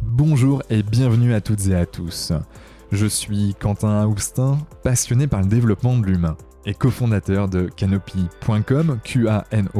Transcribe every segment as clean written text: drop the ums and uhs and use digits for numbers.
Bonjour et bienvenue à toutes et à tous. Je suis Quentin Aoustin, passionné par le développement de l'humain et cofondateur de Canopy.com, Qanopee.com,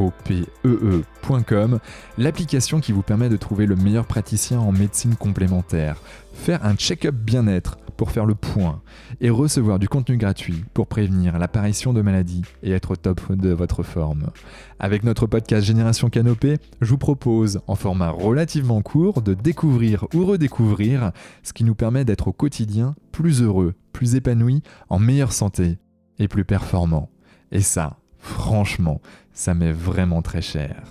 l'application qui vous permet de trouver le meilleur praticien en médecine complémentaire, faire un check-up bien-être pour faire le point et recevoir du contenu gratuit pour prévenir l'apparition de maladies et être au top de votre forme. Avec notre podcast Génération Canopée, je vous propose, en format relativement court, de découvrir ou redécouvrir ce qui nous permet d'être au quotidien plus heureux, plus épanoui, en meilleure santé et plus performant. Et ça, franchement, ça m'est vraiment très cher.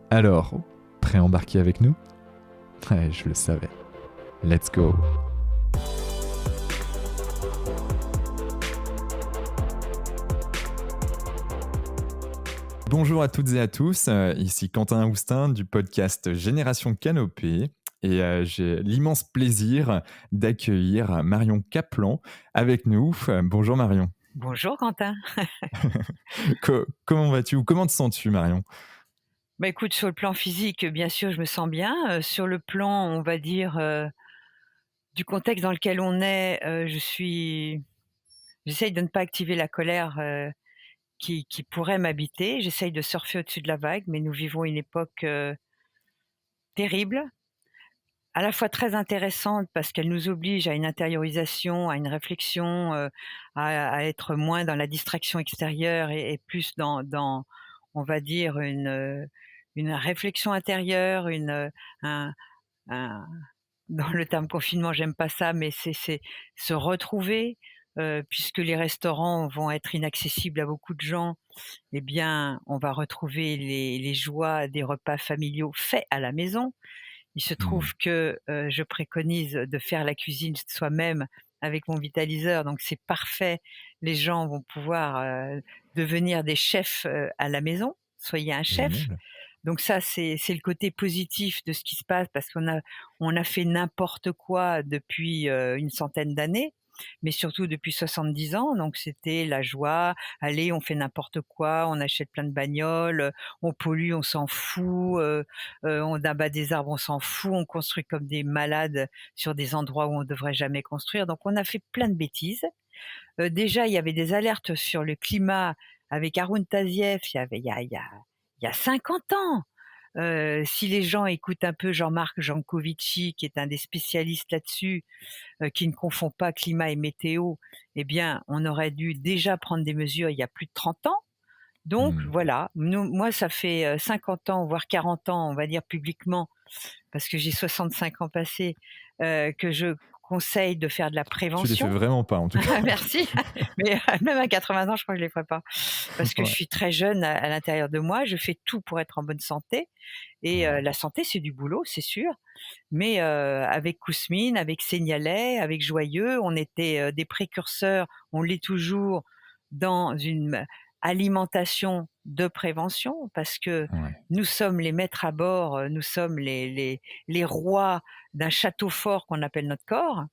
Alors, prêt à embarquer avec nous ? Ouais, je le savais. Let's go! Bonjour à toutes et à tous, ici Quentin Aoustin du podcast Génération Canopée et j'ai l'immense plaisir d'accueillir Marion Kaplan avec nous. Bonjour Marion. Bonjour Quentin. Comment vas-tu ou comment te sens-tu Marion ? Bah écoute, sur le plan physique, bien sûr, je me sens bien. Sur le plan, on va dire, du contexte dans lequel on est, j'essaye de ne pas activer la colère qui pourrait m'habiter. J'essaye de surfer au-dessus de la vague, mais nous vivons une époque terrible, à la fois très intéressante parce qu'elle nous oblige à une intériorisation, à une réflexion, à être moins dans la distraction extérieure et plus dans, on va dire, une réflexion intérieure, un un dans le terme confinement, j'aime pas ça, mais c'est se retrouver, puisque les restaurants vont être inaccessibles à beaucoup de gens. Eh bien, on va retrouver les joies des repas familiaux faits à la maison. Il se trouve que, je préconise de faire la cuisine soi-même avec mon vitaliseur, donc c'est parfait. Les gens vont pouvoir, devenir des chefs, à la maison. Soyez un chef. Génial. Donc ça, c'est le côté positif de ce qui se passe parce qu'on a fait n'importe quoi depuis, une centaine d'années, mais surtout depuis 70 ans. Donc c'était la joie: «Allez, on fait n'importe quoi, on achète plein de bagnoles, on pollue, on s'en fout, on abat des arbres, on s'en fout, on construit comme des malades sur des endroits où on devrait jamais construire». Donc on a fait plein de bêtises. Déjà, il y avait des alertes sur le climat avec Haroun Tazieff, il y a 50 ans. Si les gens écoutent un peu Jean-Marc Jancovici, qui est un des spécialistes là-dessus, qui ne confond pas climat et météo, eh bien, on aurait dû déjà prendre des mesures il y a plus de 30 ans. Donc voilà, moi ça fait, 50 ans, voire 40 ans, on va dire publiquement, parce que j'ai 65 ans passés, que je conseille de faire de la Tu les fais prévention. vraiment pas en tout cas. Merci, mais même à 80 ans, je crois que je les ferai pas. Parce que je Ouais. suis très jeune à l'intérieur de moi, je fais tout pour être en bonne santé et Ouais. la santé, c'est du boulot, c'est sûr. Mais avec Kousmine, avec Seignalais, avec Joyeux, on était, des précurseurs, on l'est toujours, dans une alimentation de prévention parce que Ouais. nous sommes les maîtres à bord, nous sommes les rois d'un château fort qu'on appelle notre corps.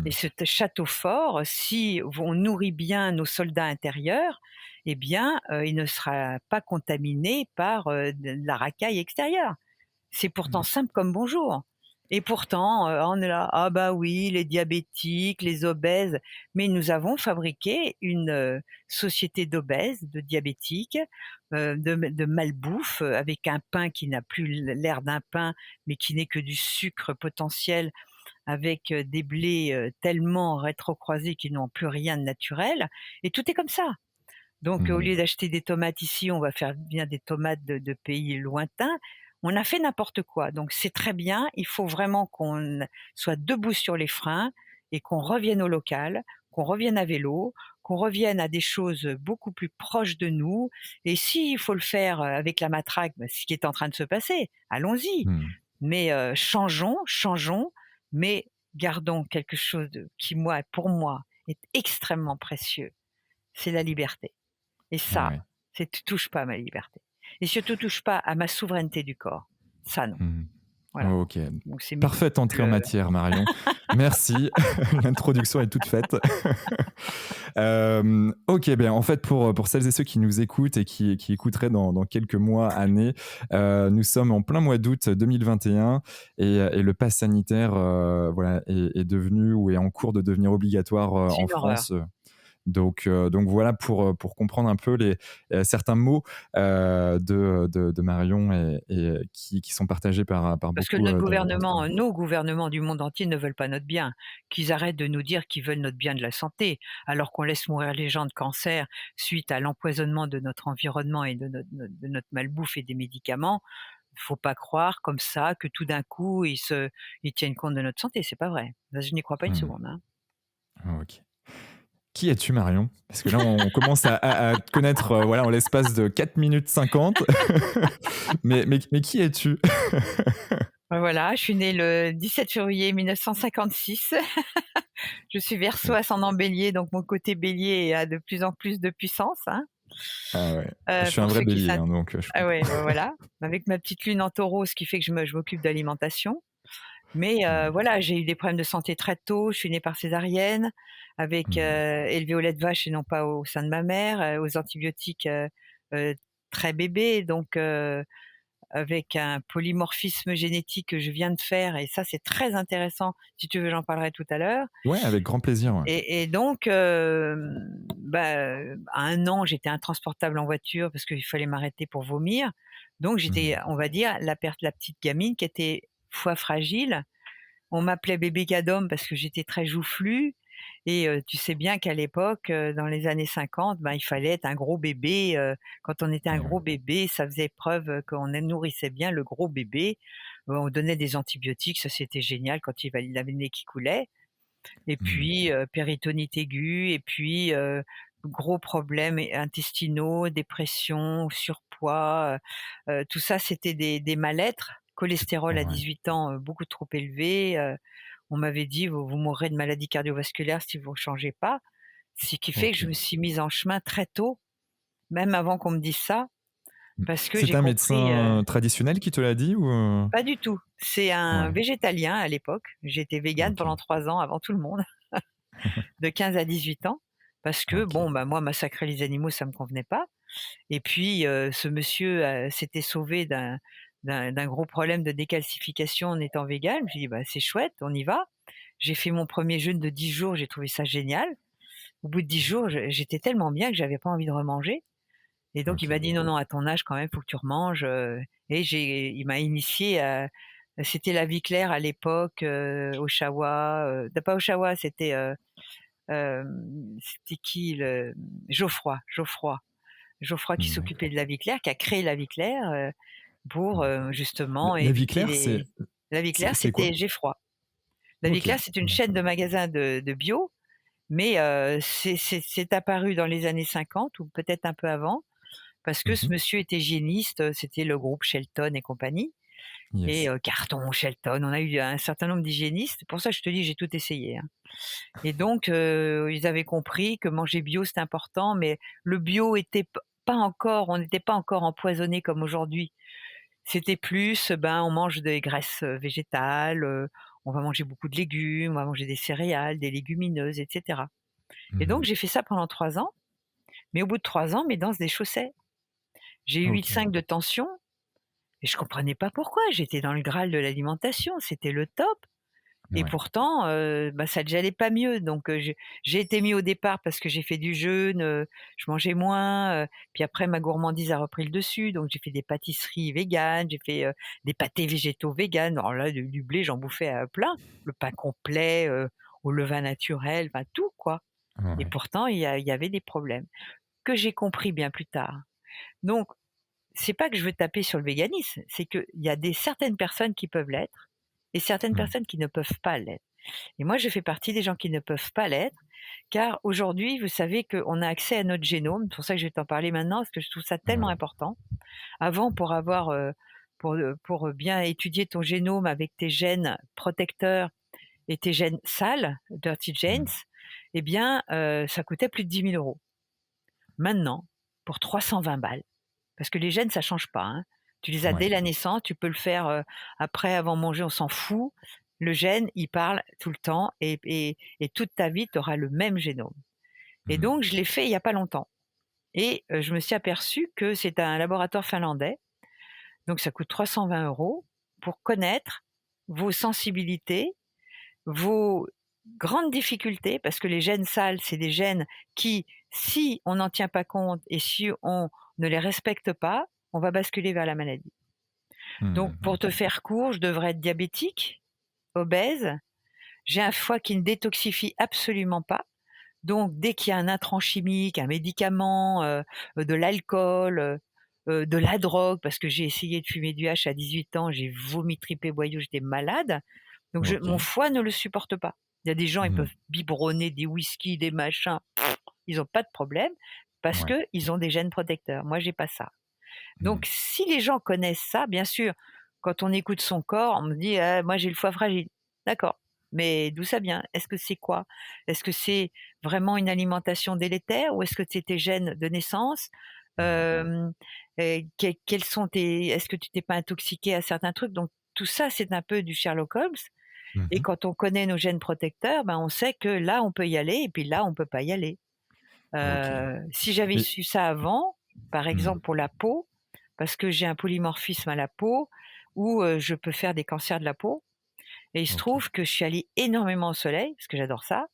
Et ce château fort, si on nourrit bien nos soldats intérieurs, eh bien, il ne sera pas contaminé par, de la racaille extérieure. C'est pourtant simple comme bonjour. Et pourtant, on est là: «Ah bah oui, les diabétiques, les obèses», mais nous avons fabriqué une, société d'obèses, de diabétiques, de malbouffe, avec un pain qui n'a plus l'air d'un pain, mais qui n'est que du sucre potentiel avec, des blés, tellement rétrocroisés qu'ils n'ont plus rien de naturel et tout est comme ça. Donc au lieu d'acheter des tomates ici, on va faire bien des tomates de pays lointains. On a fait n'importe quoi, donc c'est très bien. Il faut vraiment qu'on soit debout sur les freins et qu'on revienne au local, qu'on revienne à vélo, qu'on revienne à des choses beaucoup plus proches de nous et s'il faut le faire, avec la matraque, bah, ce qui est en train de se passer, allons-y. Mais changeons, mais gardons quelque chose qui moi, pour moi, est extrêmement précieux, c'est la liberté. Et ça, Ouais. c'est tu touches pas à ma liberté. Et surtout touche pas à ma souveraineté du corps. Ça non. Voilà. OK. Donc c'est Parfaite entrée en multiple. matière, Marion. Merci. L'introduction est toute faite. OK, bien, en fait, pour celles et ceux qui nous écoutent et qui écouteraient dans quelques mois, années, nous sommes en plein mois d'août 2021 et le pass sanitaire voilà, est devenu ou est en cours de devenir obligatoire C'est en une horreur. France. Donc voilà pour comprendre un peu certains mots de Marion et qui sont partagés par Parce que beaucoup d'entre nous. nos gouvernements du monde entier ne veulent pas notre bien. Qu'ils arrêtent de nous dire qu'ils veulent notre bien de la santé, alors qu'on laisse mourir les gens de cancer suite à l'empoisonnement de notre environnement et de notre malbouffe et des médicaments. Il faut pas croire comme ça que tout d'un coup ils tiennent compte de notre santé, c'est pas vrai. Je n'y crois pas une Hmm. seconde, hein. Ok. Qui es-tu, Marion? Parce que là, on commence à te connaître voilà, en l'espace de 4 minutes 50. mais qui es-tu? Voilà, je suis née le 17 février 1956. Je suis Verseau ascendant Bélier, donc mon côté Bélier a de plus en plus de puissance, hein. Ah ouais. Je suis un Pour vrai ceux qui bélier, s'int hein, donc je Ah comprends. ouais, bah, voilà, avec ma petite lune en Taureau, ce qui fait que je m'occupe d'alimentation. Mais Hmm. voilà, j'ai eu des problèmes de santé très tôt. Je suis née par césarienne, avec Hmm. élevée au lait de vache et non pas au sein de ma mère, aux antibiotiques, heu, très bébé, donc avec un polymorphisme génétique que je viens de faire et ça, c'est très intéressant. Si tu veux, j'en parlerai tout à l'heure. Ouais, avec grand plaisir. Ouais. Et donc, bah, à 1 an, j'étais intransportable en voiture parce qu'il fallait m'arrêter pour vomir. Donc j'étais, Hmm. on va dire, la petite gamine qui était foie fragile. On m'appelait bébé Gadom parce que j'étais très joufflue et tu sais bien qu'à l'époque, dans les années 50, ben, il fallait être un gros bébé, quand on était un Eh gros ouais. bébé, ça faisait preuve, qu'on nourrissait bien le gros bébé. On donnait des antibiotiques, ça c'était génial quand il avait le nez qui coulait et Hmm. puis, péritonite aiguë et puis, gros problèmes intestinaux, dépression, surpoids, tout ça c'était des mal-être. Cholestérol à Ouais. 18 ans, beaucoup trop élevé, on m'avait dit: «Vous mourrez de maladies cardiovasculaires si vous ne changez pas». Ce qui fait que je Ok. me suis mise en chemin très tôt, même avant qu'on me dise ça, parce que C'est j'ai un compris, médecin traditionnel qui te l'a dit ou pas du tout. C'est un Ouais. végétalien à l'époque. J'ai été végane Ok. pendant 3 ans avant tout le monde, de 15 à 18 ans, parce que Ok. bon, bah, moi massacrer les animaux, ça me convenait pas et puis, ce monsieur, s'était sauvé d'un gros problème de décalcification en étant végane. Je me suis dit: «Bah, c'est chouette, on y va». J'ai fait mon premier jeûne de 10 jours, j'ai trouvé ça génial. Au bout de 10 jours, j'étais tellement bien que j'avais pas envie de remanger et donc il Ok. m'a dit: «Non, non, à ton âge quand même, faut que tu remanges», et il m'a initiée à c'était la vie claire à l'époque, Oshawa, pas Oshawa, c'était qui le Geoffroy qui s'occupait D'accord. de la vie claire, qui a créé la vie claire, pour, La, justement la vie éviter claire, les la vie claire, c'est quoi? c'était Geoffroy. La vie Ok. claire, c'est une chaîne D'accord. de magasins de bio, mais c'est apparu dans les années 50 ou peut-être un peu avant, parce que ce Mhm. monsieur était hygiéniste, c'était le groupe Shelton et compagnie et Yes. Carton, Shelton, on a eu un certain nombre d'hygiénistes. C'est pour ça que je te dis, j'ai tout essayé, hein et donc ils avaient compris que manger bio, c'était important, mais le bio était pas encore on n'était pas encore empoisonné comme aujourd'hui. C'était plus, ben, on mange des graisses, végétales, on va manger beaucoup de légumes, on va manger des céréales, des légumineuses et cetera et donc Mhm. j'ai fait ça pendant 3 ans, mais au bout de 3 ans, mes dents se déchaussaient. J'ai eu Ok. 8,5 de tension et je comprenais pas pourquoi. J'étais dans le Graal de l'alimentation, c'était le top et Ouais. pourtant, bah, ça n'allait pas mieux donc j'ai été mis au départ parce que j'ai fait du jeûne, je mangeais moins, puis après ma gourmandise a repris le dessus donc j'ai fait des pâtisseries véganes, j'ai fait, des pâtés végétaux véganes. Alors là, du blé, j'en bouffais à plein, le pain complet, au levain naturel, enfin tout quoi et Ouais. pourtant il y avait des problèmes que j'ai compris bien plus tard. Donc c'est pas que je veux taper sur le véganisme, c'est qu'il y a certaines personnes qui peuvent l'être et certaines Mm. personnes qui ne peuvent pas l'être. Et moi, je fais partie des gens qui ne peuvent pas l'être, car aujourd'hui, vous savez qu'on a accès à notre génome. C'est pour ça que je vais t'en parler maintenant, parce que je trouve ça tellement Ouais. important. Avant, pour bien étudier ton génome avec tes gènes protecteurs et tes gènes sales, dirty genes, Mm. eh bien, ça coûtait plus de 10 000 euros. Maintenant, pour 320 balles, parce que les gènes, ça change pas, hein. Tu les as Ouais. dès la naissance, tu peux le faire après, avant manger, on s'en fout. Le gène, il parle tout le temps et toute ta vie, tu auras le même génome. Et Mmh. donc, je l'ai fait il y a pas longtemps et je me suis aperçue que c'est un laboratoire finlandais, donc ça coûte 320 € pour connaître vos sensibilités, vos grandes difficultés, parce que les gènes sales, c'est des gènes qui, si on n'en tient pas compte et si on ne les respecte pas, on va basculer vers la maladie. Donc, Mmh. pour te faire court, je devrais être diabétique, obèse, j'ai un foie qui ne détoxifie absolument pas. Donc, dès qu'il y a un intrant chimique, un médicament, de l'alcool, de la drogue, parce que j'ai essayé de fumer du hache à 18 ans, j'ai vomi, tripé, boyau, j'étais malade. Donc mon OK. foie ne le supporte pas. Il y a des gens, ils Mmh. peuvent biberonner des whisky, des machins, ils ont pas de problème parce Ouais. qu'ils ont des gènes protecteurs. Moi, j'ai pas ça. Mmh. Donc si les gens connaissent ça, bien sûr, quand on écoute son corps, on me dit: «Ah, moi j'ai le foie fragile». D'accord, mais d'où ça vient? Est-ce que c'est quoi? Est-ce que c'est vraiment une alimentation délétère ou est-ce que c'est tes gènes de naissance? Ouais. Hem et quels sont tes est-ce que tu t'es pas intoxiqué à certains trucs? Donc tout ça, c'est un peu du Sherlock Holmes et Mmh. quand on connaît nos gènes protecteurs, ben, on sait que là, on peut y aller et puis là, on peut pas y aller. OK. Si j'avais Et su ça avant, par mmh. exemple pour la peau, parce que j'ai un polymorphisme à la peau où, je peux faire des cancers de la peau et il se OK. trouve que je suis allée énormément au soleil, parce que j'adore ça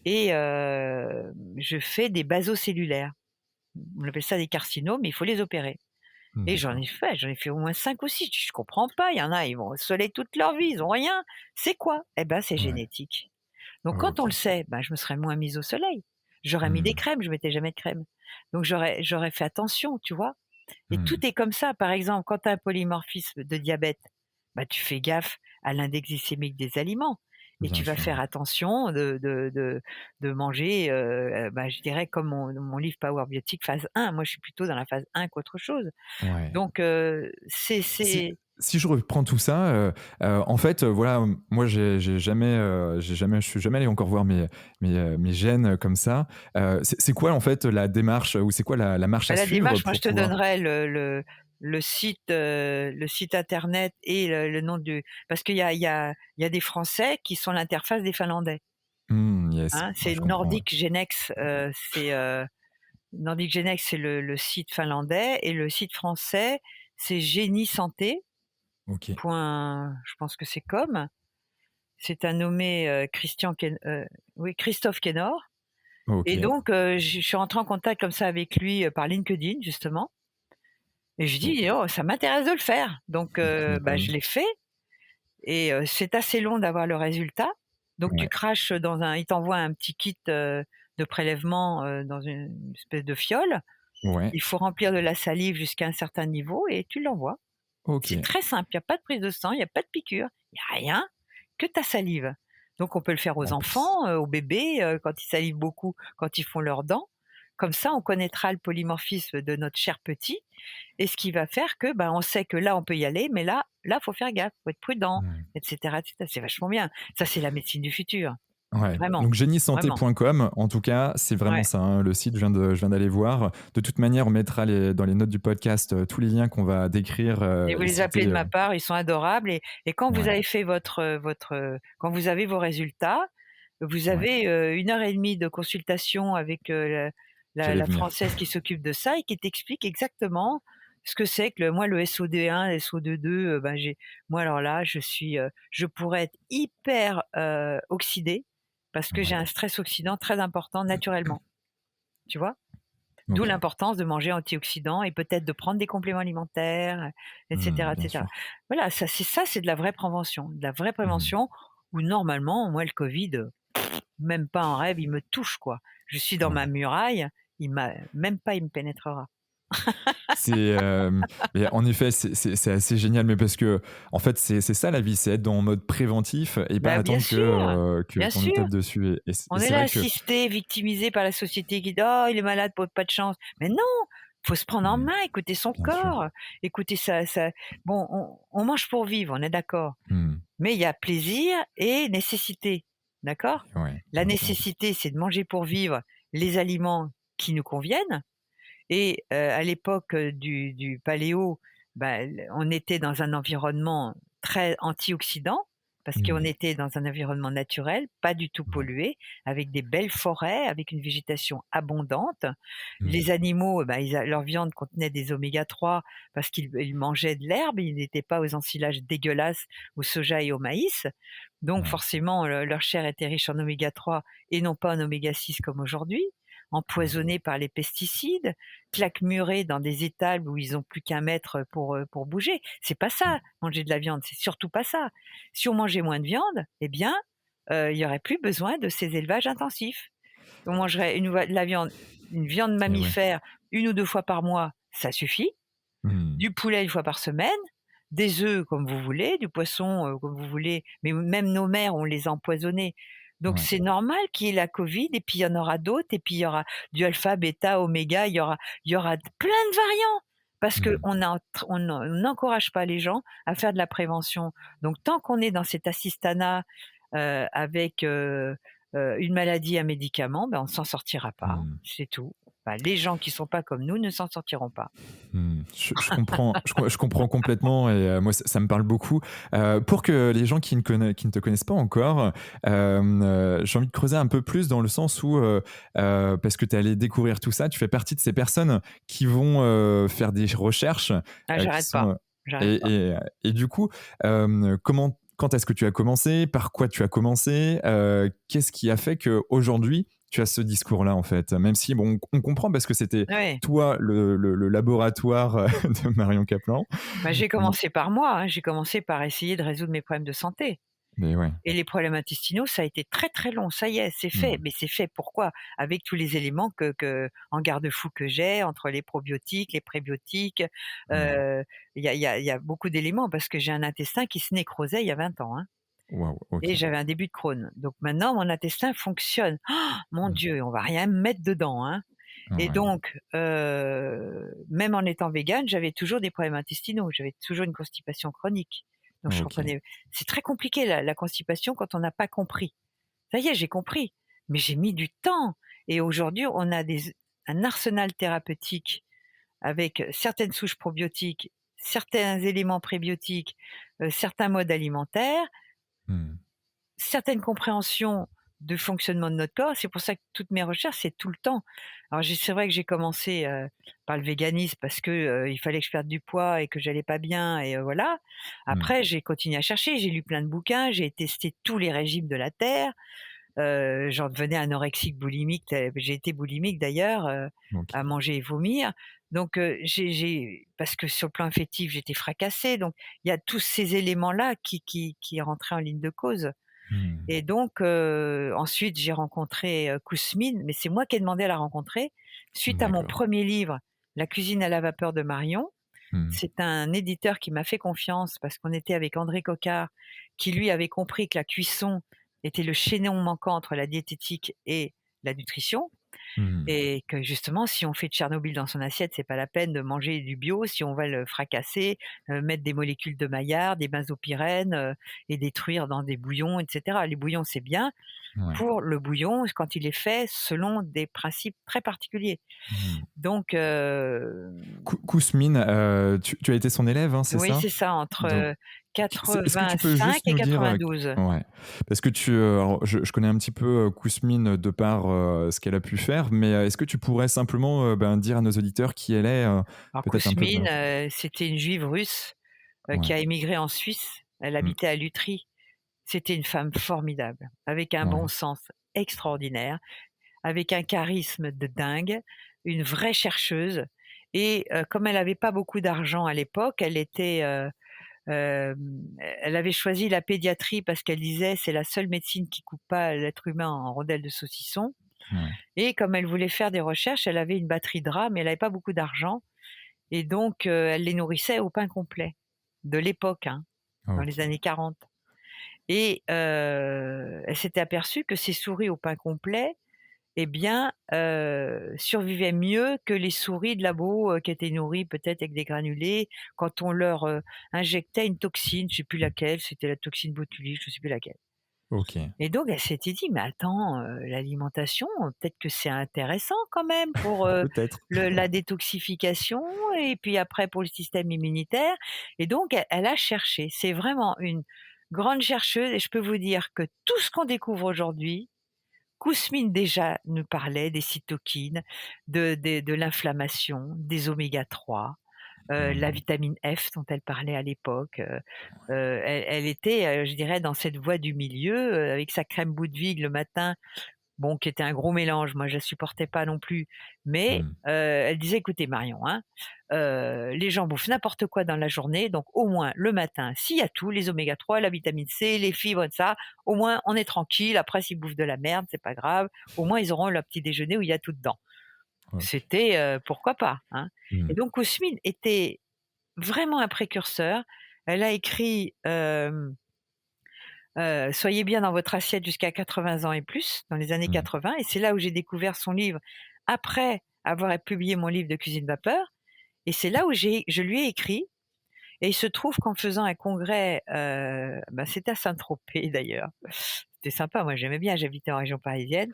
et je fais des basocellulaires. On appelle ça des carcinomes, mais il faut les opérer et D'accord. j'en ai fait au moins 5 ou 6. Je comprends pas, il y en a, ils vont au soleil toute leur vie, ils ont rien. C'est quoi? Eh ben, c'est Ouais. génétique. Donc quand on le OK. sait, ben, je me serais moins mise au soleil. J'aurais mis des Mmh. crèmes, je mettais jamais de crème. Donc j'aurais fait attention, tu vois? Et Mmh. tout est comme ça. Par exemple, quand tu as un polymorphisme de diabète, bah, tu fais gaffe à l'index glycémique des aliments et Bien tu vas sûr, faire ouais. attention de manger, bah, je dirais comme mon livre Power Biotique phase 1. Moi, je suis plutôt dans la phase 1 qu'autre chose. Ouais. Donc Si c'est si je reprends tout ça, en fait, voilà, moi j'ai jamais je suis jamais allé encore voir mes gènes, comme ça. C'est quoi en fait la démarche, ou c'est quoi la marche bah, à la suivre démarche, moi, pour je te pouvoir donnerai le site internet et le nom du parce qu'il y a des Français qui sont l'interface des Finlandais, yes, hein. ouais, C'est je comprends, ouais. Nordic Genex, Nordic Genex, c'est le site finlandais et le site français, c'est Génie Santé. OK, Point, je pense que c'est com. C'est un nommé oui, Christophe Kenor. Et OK, donc, je suis rentrée en contact comme ça avec lui par LinkedIn, justement. Et je dis: OK. «Oh, ça m'intéresse de le faire». Donc, Tu bah, je m'étonnes. l'ai fait et c'est assez long d'avoir le résultat. Donc tu Ouais, craches dans un il t'envoie un petit kit, de prélèvement, dans une espèce de fiole. ouais, Il faut remplir de la salive jusqu'à un certain niveau et tu l'envoies. C'est OK. très simple, il y a pas de prise de sang, il y a pas de piqûre, il y a rien, que ta salive. Donc on peut le faire aux En plus. enfants, aux bébés, quand ils salivent beaucoup, quand ils font leurs dents. Comme ça, on connaîtra le polymorphisme de notre cher petit et ce qui va faire que, bah, on sait que là, on peut y aller, mais là, faut faire gaffe, faut être prudent, Mmh. et cetera, et cetera. C'est vachement bien. Ça, c'est la médecine du futur. Ouais, Vraiment, donc vraiment. géniesanté.com, en tout cas, c'est vraiment Ouais. ça, hein, le site, je viens d'aller voir. De toute manière, on mettra dans les notes du podcast tous les liens qu'on va décrire Et vous et les appelez citer. de ma part, ils sont adorables et quand vous Ouais, avez fait quand vous avez vos résultats, vous ouais, avez, 1 heure et demie de consultation avec, j'allais la venir. Française qui s'occupe de ça et qui t'explique exactement ce que c'est que le SO2 1, le SO2, ben, moi alors là, je pourrais être hyper, oxydée parce que j'ai Ouais, un stress oxydant très important naturellement, tu vois? D'où OK. l'importance de manger antioxydants et peut-être de prendre des compléments alimentaires, et cetera, et Bien cetera. sûr. Voilà, ça c'est de la vraie prévention. De la vraie Mmh. prévention où normalement, moi, le Covid, même pas en rêve, il me touche, quoi. Je suis dans ma Ouais. muraille, il me pénétrera. C'est, mais en effet, c'est assez génial, mais parce que en fait, c'est ça la vie, c'est être dans en mode préventif et pas Bah, attendre bien qu'on nous sûr, tape dessus et on est c'est là vrai que assisté, victimisé par la société qui dit: «Oh, il est malade, pas de chance». Mais non! Faut se prendre en mmh, main, écouter son bien sûr. corps, écouter sa bon, on mange pour vivre, on est d'accord. Mmh. Mais il y a plaisir et nécessité, d'accord? Ouais, La bien sûr. nécessité, c'est de manger pour vivre les aliments qui nous conviennent et à l'époque, du paléo, on était dans un environnement très antioxydant, parce qu'on Mmh. était dans un environnement naturel, pas du tout Ouais. pollué, avec des belles forêts, avec une végétation abondante. Mmh. Les animaux, leur viande contenait des oméga 3 parce qu'ils mangeaient de l'herbe, ils n'étaient pas aux ensilages dégueulasses au soja et au maïs. Donc Ouais. forcément, leur chair était riche en oméga 3 et non pas en oméga 6 comme aujourd'hui, Mmh. empoisonnés par les pesticides, claquemurés dans des étables où ils ont plus qu'un mètre pour bouger. C'est pas Mmh. ça, manger de la viande, c'est surtout pas ça. Si on mangeait moins de viande, eh bien, il y aurait plus besoin de ces élevages intensifs. On mangerait de la viande, une viande Et ouais. mammifère 1 ou 2 fois par mois, ça suffit. Mmh. Du poulet 1 fois par semaine, des œufs comme vous voulez, du poisson, comme vous voulez, mais même nos mères, on les a empoisonnés. Donc Ouais. c'est normal qu'il y ait la covid et puis il y en aura d'autres et puis il y aura du alpha, bêta, oméga, il y aura plein de variants parce Mmh. on n'encourage pas les gens à faire de la prévention. Donc tant qu'on est dans cet assistanat, avec, une maladie, un médicament, on ne s'en sortira pas, Mmh. c'est tout. Les gens qui sont pas comme nous ne s'en sortiront pas. Mmh. Je comprends, je comprends complètement et moi ça me parle beaucoup. Pour que les gens qui ne te connaissent pas encore, j'ai envie de creuser un peu plus dans le sens où, parce que tu es allé découvrir tout ça, tu fais partie de ces personnes qui vont, faire des recherches, Ah, qui j'arrête pas, sont, j'arrête pas. et du coup, quand est-ce que tu as commencé? Par quoi tu as commencé? Qu'est-ce qui a fait qu'aujourd'hui tu as ce discours-là, en fait? Même si, bon, on comprend parce que c'était Ouais, toi, le laboratoire de Marion Caplan. j'ai Mais, commencé par moi, hein, j'ai commencé par essayer de résoudre mes problèmes de santé mais ouais. et les problèmes intestinaux, ça a été très, très long. Ça y est, c'est fait, Mmh. mais c'est fait pourquoi? Avec tous les éléments que en garde-fou que j'ai, entre les probiotiques, les prébiotiques, Ouais. heu, il y a beaucoup d'éléments parce que j'ai un intestin qui se nécrosait il y a 20 ans, hein, Waouh, et OK. j'avais un début de Crohn. Donc maintenant mon intestin fonctionne. Mon Mmh. Dieu, on va rien me mettre dedans, hein. Et Ouais. donc, même en étant végane, j'avais toujours des problèmes intestinaux, j'avais toujours une constipation chronique. Donc je OK. comprenais c'est très compliqué la constipation quand on n'a pas compris. Ça y est, j'ai compris, mais j'ai mis du temps et aujourd'hui, on a un arsenal thérapeutique avec certaines souches probiotiques, certains éléments prébiotiques, certains modes alimentaires, Mmh. certaines compréhensions de fonctionnement de notre corps. C'est pour ça que toutes mes recherches, c'est tout le temps. Alors c'est vrai que j'ai commencé, par le véganisme parce que, il fallait que je perde du poids et que j'allais pas bien et voilà. Mmh. Après j'ai continué à chercher, j'ai lu plein de bouquins, j'ai testé tous les régimes de la terre, j'en devenais anorexique, boulimique, j'ai été boulimique d'ailleurs, à OK. manger et vomir. Donc, j'ai parce que sur le plan affectif, j'étais fracassée, donc il y a tous ces éléments-là qui rentraient en ligne de cause. Mmh. Et donc, ensuite j'ai rencontré, Kousmine, mais c'est moi qui ai demandé à la rencontrer, suite à mon D'accord. premier livre, La cuisine à la vapeur de Marion. Mmh. C'est un éditeur qui m'a fait confiance parce qu'on était avec André Coquard, qui lui avait compris que la cuisson était le chaînon manquant entre la diététique et la nutrition. Mmh. Et que justement, si on fait de Tchernobyl dans son assiette, c'est pas la peine de manger du bio. Si on va le fracasser, mettre des molécules de Maillard, des benzopyrènes, et détruire dans des bouillons, et cetera. Les bouillons, c'est bien Ouais. pour le bouillon quand il est fait selon des principes très particuliers. Mmh. Donc, Kousmine, tu as été son élève, hein, c'est oui, ça? c'est ça, entre, Donc, est-ce que tu peux 85 juste et nous dire, 92. ouais, parce que alors je connais un petit peu, Kousmine de par, ce qu'elle a pu faire, mais, est-ce que tu pourrais simplement, dire à nos auditeurs qui elle est, Alors peut-être un peu Kousmine, pour c'était une juive russe, qui ouais. a émigré en Suisse. Elle Mmh. habitait à Lutry. C'était une femme formidable, avec un bon Ouais. sens extraordinaire, avec un charisme de dingue, une vraie chercheuse et comme elle avait pas beaucoup d'argent à l'époque, elle avait choisi la pédiatrie parce qu'elle disait: «C'est la seule médecine qui coupe pas l'être humain en rondelles de saucisson», Ouais. et comme elle voulait faire des recherches, elle avait une batterie de rats, mais elle avait pas beaucoup d'argent et donc elle les nourrissait au pain complet, de l'époque, hein, dans les OK. années 40. Et elle s'était aperçue que ces souris au pain complet, eh bien, survivaient mieux que les souris de labo, qui étaient nourries peut-être avec des granulés, quand on leur, injectait une toxine, je sais plus laquelle, c'était la toxine botulique, je sais plus laquelle. OK. Et donc elle s'était dit: «Mais attends, l'alimentation, peut-être que c'est intéressant quand même pour, Peut-être. la détoxification et puis après pour le système immunitaire». Et donc elle a cherché. C'est vraiment une grande chercheuse et je peux vous dire que tout ce qu'on découvre aujourd'hui, Kousmine déjà nous parlait des cytokines, de l'inflammation, des oméga 3, la Mmh. vitamine F dont elle parlait à l'époque, elle était, je dirais dans cette voie du milieu, avec sa crème Boudwig le matin, bon qui était un gros mélange, moi je la supportais pas non plus, mais Mmh. elle disait: «Écoutez Marion, hein, les gens bouffent n'importe quoi dans la journée, donc au moins le matin, s'il y a tout, les oméga 3, la vitamine C, les fibres et ça, au moins on est tranquille. Après s'ils bouffent de la merde, c'est pas grave, au moins ils auront leur petit déjeuner où il y a tout dedans». OK. C'était, pourquoi pas, hein? Mmh. Et donc Kousmine était vraiment un précurseur. Elle a écrit, «Soyez bien dans votre assiette jusqu'à 80 ans et plus», dans les années Mmh. 80, et c'est là où j'ai découvert son livre après avoir publié mon livre de cuisine vapeur, et c'est là où je lui ai écrit. Et il se trouve qu'en faisant un congrès, c'était à Saint-Tropez d'ailleurs. C'était sympa, moi j'aimais bien, j'habitais en région parisienne,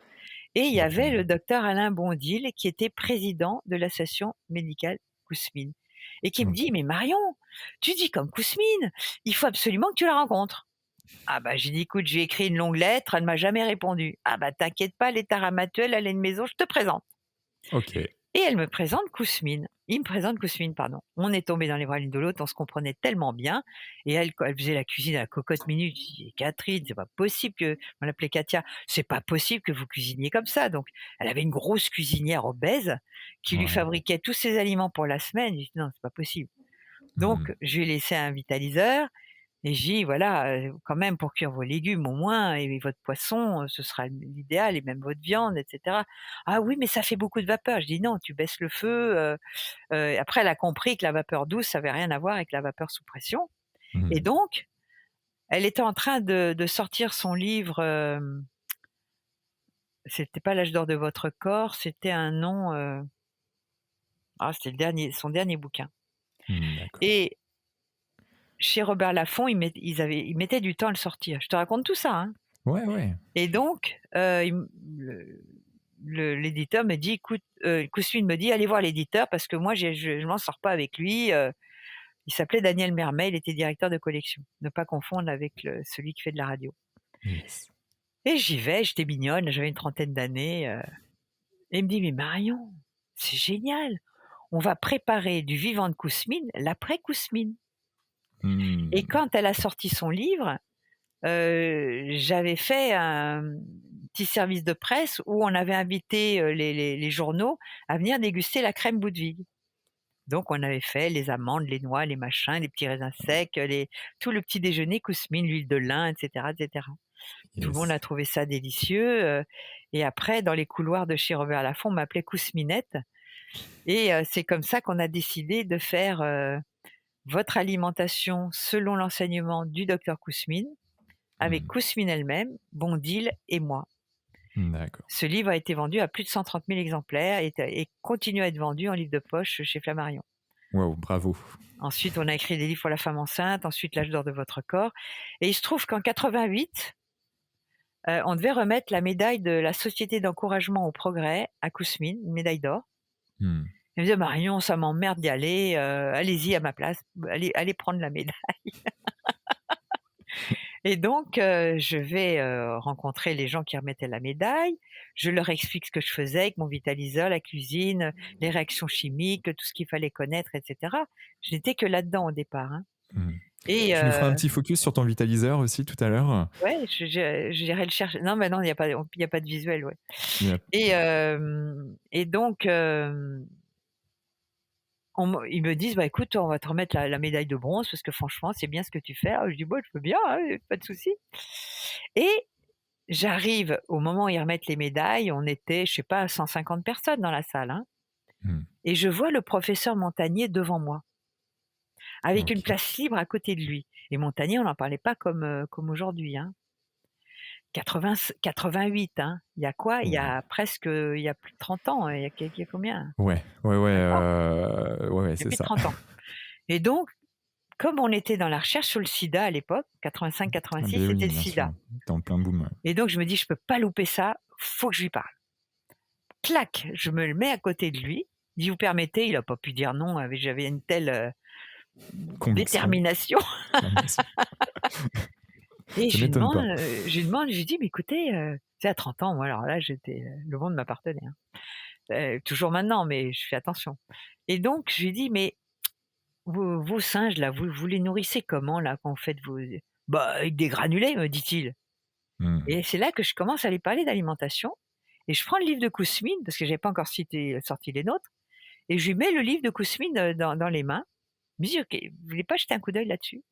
et il y avait le OK. docteur Alain Bondil qui était président de l'association médicale Kousmine et qui me dit: OK. «Mais Marion, tu dis comme Kousmine, il faut absolument que tu la rencontres». Ah bah, j'ai dit: «Écoute, j'ai écrit une longue lettre, elle m'a jamais répondu». «Ah bah, t'inquiète pas, elle est à Ramatuelle, elle a une maison, je te présente». OK. Et elle me présente Kousmine. Il me présente Kousmine, pardon. On est tombés dans les bras l'une de l'autre, on se comprenait tellement bien. Et elle, quand elle faisait la cuisine à la cocotte minute, je dis: «Catherine, c'est pas possible que», on l'appelait Katia, «c'est pas possible que vous cuisiniez comme ça». Donc elle avait une grosse cuisinière obèse qui lui Ouais. fabriquait tous ses aliments pour la semaine. J'ai dit: «Non, c'est pas possible». Mmh. Donc je lui ai laissé un vitaliseur et j'ai dit: «Voilà, quand même pour cuire vos légumes au moins et votre poisson, ce sera l'idéal et même votre viande et cetera». «Ah oui, mais ça fait beaucoup de vapeur». Je dis: «Non, tu baisses le feu», après elle a compris que la vapeur douce, ça avait rien à voir avec la vapeur sous pression. Et Mmh. donc elle était en train de sortir son livre, c'était pas «L'âge d'or de votre corps», c'était un nom, c'était le dernier son dernier bouquin. Mmh, d'accord. Et chez Robert Laffont, ils mettaient du temps à le sortir. Je te raconte tout ça, hein. Ouais, ouais. Et donc, il m l'éditeur me dit: «Écoute», Kousmine me dit: «Allez voir l'éditeur parce que moi je m'en sors pas avec lui», il s'appelait Daniel Mermet, il était directeur de collection. Ne pas confondre avec celui qui fait de la radio. Yes. Et j'y vais, j'étais mignonne, j'avais une trentaine d'années, et il me dit: «Mais Marion, c'est génial, on va préparer du vivant de Kousmine, l'après Kousmine». Et Mmh. quand elle a sorti son livre, j'avais fait un petit service de presse où on avait invité, les journaux à venir déguster la crème Boudwig. Donc on avait fait les amandes, les noix, les machins, les petits raisins secs, tout le petit déjeuner Kousmine, l'huile de lin et cetera et cetera. Tout le monde Yes. a trouvé ça délicieux, et après dans les couloirs de chez Robert Laffont, on m'appelait Kousminette. Et c'est comme ça qu'on a décidé de faire, votre alimentation selon l'enseignement du docteur Kousmine, avec Mmh. Kousmine elle-même, Bondil et moi. D'accord. Ce livre a été vendu à plus de 130 000 exemplaires et continue à être vendu en livre de poche chez Flammarion. Waouh, bravo. Ensuite, on a écrit des livres pour la femme enceinte, ensuite L'âge d'or de votre corps, et il se trouve qu'en 88, on devait remettre la médaille de la Société d'encouragement au progrès à Kousmine, une médaille d'or. Mmh. Elle me disait: «Marion, ça m'emmerde d'y aller, allez-y à ma place, allez prendre la médaille». Et donc je vais, rencontrer les gens qui remettaient la médaille. Je leur explique ce que je faisais avec mon vitaliseur, la cuisine, les réactions chimiques, tout ce qu'il fallait connaître et cetera. Je n'étais que là-dedans au départ, hein. Mmh. Et Tu nous feras un petit focus sur ton vitaliseur aussi tout à l'heure? ouais, j'irai le chercher. Non, mais non, il y a pas de visuel, ouais. Yep. Et donc ils me disent: «Bah, écoute, on va te remettre la médaille de bronze parce que franchement, c'est bien ce que tu fais». Ah, je dis: «Bah, je veux bien, hein, pas de souci». Et j'arrive au moment où ils remettent les médailles, on était, je sais pas, 150 personnes dans la salle, hein, Mmh. et je vois le professeur Montagnier devant moi, avec une OK. place libre à côté de lui. Et Montagnier, on n'en parlait pas comme aujourd'hui, hein. 88, hein. Il y a quoi? Waouh. Il y a plus de 30 ans, il y a combien? Ouais, ouais, ouais, 20 ans? ouais, ouais, Il y a c'est plus de ça. 30 ans. Et donc comme on était dans la recherche sur le sida à l'époque, Ah 85-86, ben c'était oui, le bien sûr, sida. dans le plein boom. Et donc, je me dis: «Je peux pas louper ça, faut que je lui parle». Clac! Je me le mets à côté de lui. Il dit: «Vous permettez?» Il a pas pu dire non, j'avais une telle, Conviction. détermination. Ah, bien sûr. Et Ça m'étonne pas. je lui dis: «Mais écoutez», tu sais, à 30 ans, moi, alors là, le monde m'appartenait, hein. Toujours maintenant, mais je fais attention. Et donc je lui dis: «Mais vos singes là, vous les nourrissez comment là, quand vous faites vos» «Bah, avec des granulés», me dit-il. Mmh. Et c'est là que je commence à lui parler d'alimentation et je prends le livre de Kousmine, parce que j'avais pas encore sorti les nôtres, et je lui mets le livre de Kousmine, dans les mains. Je me dis: «OK, vous voulez pas jeter un coup d'œil là-dessus?»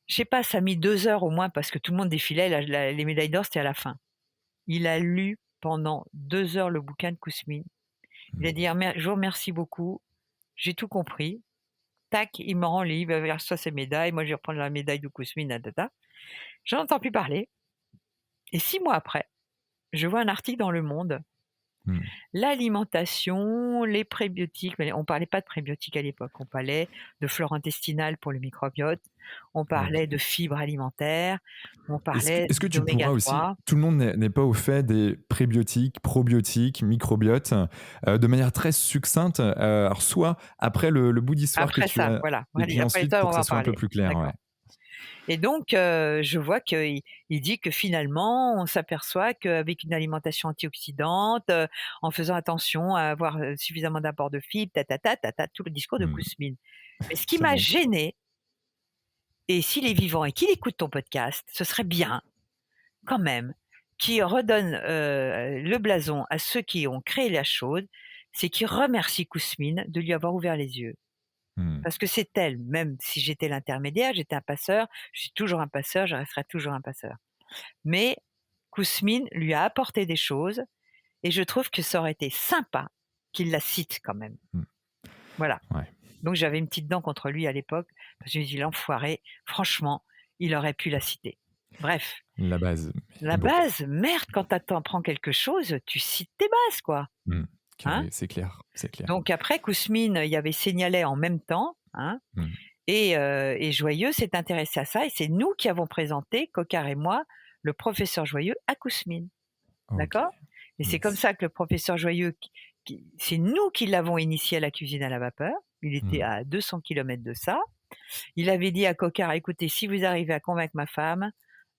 Je sais pas, ça a mis 2 heures au moins parce que tout le monde défilait, les médailles d'or, c'était à la fin. Il a lu pendant 2 heures le bouquin de Kousmine. Il a Mmh. dit: «Ah je vous remercie beaucoup, j'ai tout compris». Tac, il me rend le livre, il reçoit ses médailles, moi je vais reprendre la médaille de Kousmine, tatata. J'en entends plus parler et 6 mois après, je vois un article dans Le Monde. Mmh. L'alimentation, les prébiotiques, mais on parlait pas de prébiotiques à l'époque, on parlait de flore intestinale pour le microbiote, on OK. parlait de fibres alimentaires, on parlait Est-ce que tu d'oméga pourras aussi, 3. tout le monde n'est pas au fait des prébiotiques, probiotiques, microbiotes, de manière très succincte, alors soit après le bout d'histoire que Après tu ça, as, voilà, et allez, puis après ensuite ça, pour on que va ça en soit un peu parler. plus clair, ouais. D'accord. Et donc, je vois qu'il dit que finalement, on s'aperçoit qu'avec une alimentation antioxydante, en faisant attention à avoir, suffisamment d'apport de fibres, tout le discours de Mmh. Kousmine. Mais ce qui C'est m'a bon. gênée, et s'il est vivant et qu'il écoute ton podcast, ce serait bien quand même qu'il redonne, le blason à ceux qui ont créé la chose, c'est qu'il remercie Kousmine de lui avoir ouvert les yeux. Mmh. Parce que c'est elle, même si j'étais l'intermédiaire, j'étais un passeur, je suis toujours un passeur, je resterai toujours un passeur. Mais Kousmine lui a apporté des choses et je trouve que ça aurait été sympa qu'il la cite quand même. Mmh. Voilà. Ouais. Donc j'avais une petite dent contre lui à l'époque, parce que je me dis: «L'enfoiré, franchement, il aurait pu la citer». Bref, La base. la Mais bon. base, merde, quand tu apprends quelque chose, tu cites tes bases, quoi, Mmh. hein? Carré, c'est clair, c'est clair. Donc après Kousmine, il y avait Seignalais en même temps, hein. Mmh. Et Joyeux s'est intéressé à ça et c'est nous qui avons présenté, Coquart et moi, le professeur Joyeux à Kousmine, OK. d'accord? Et c'est comme Yes. ça que le professeur Joyeux, c'est nous qui l'avons initié à la cuisine à la vapeur. Il était Mmh. à 200 kilomètres de ça. Il avait dit à Coquart: «Écoutez, si vous arrivez à convaincre ma femme,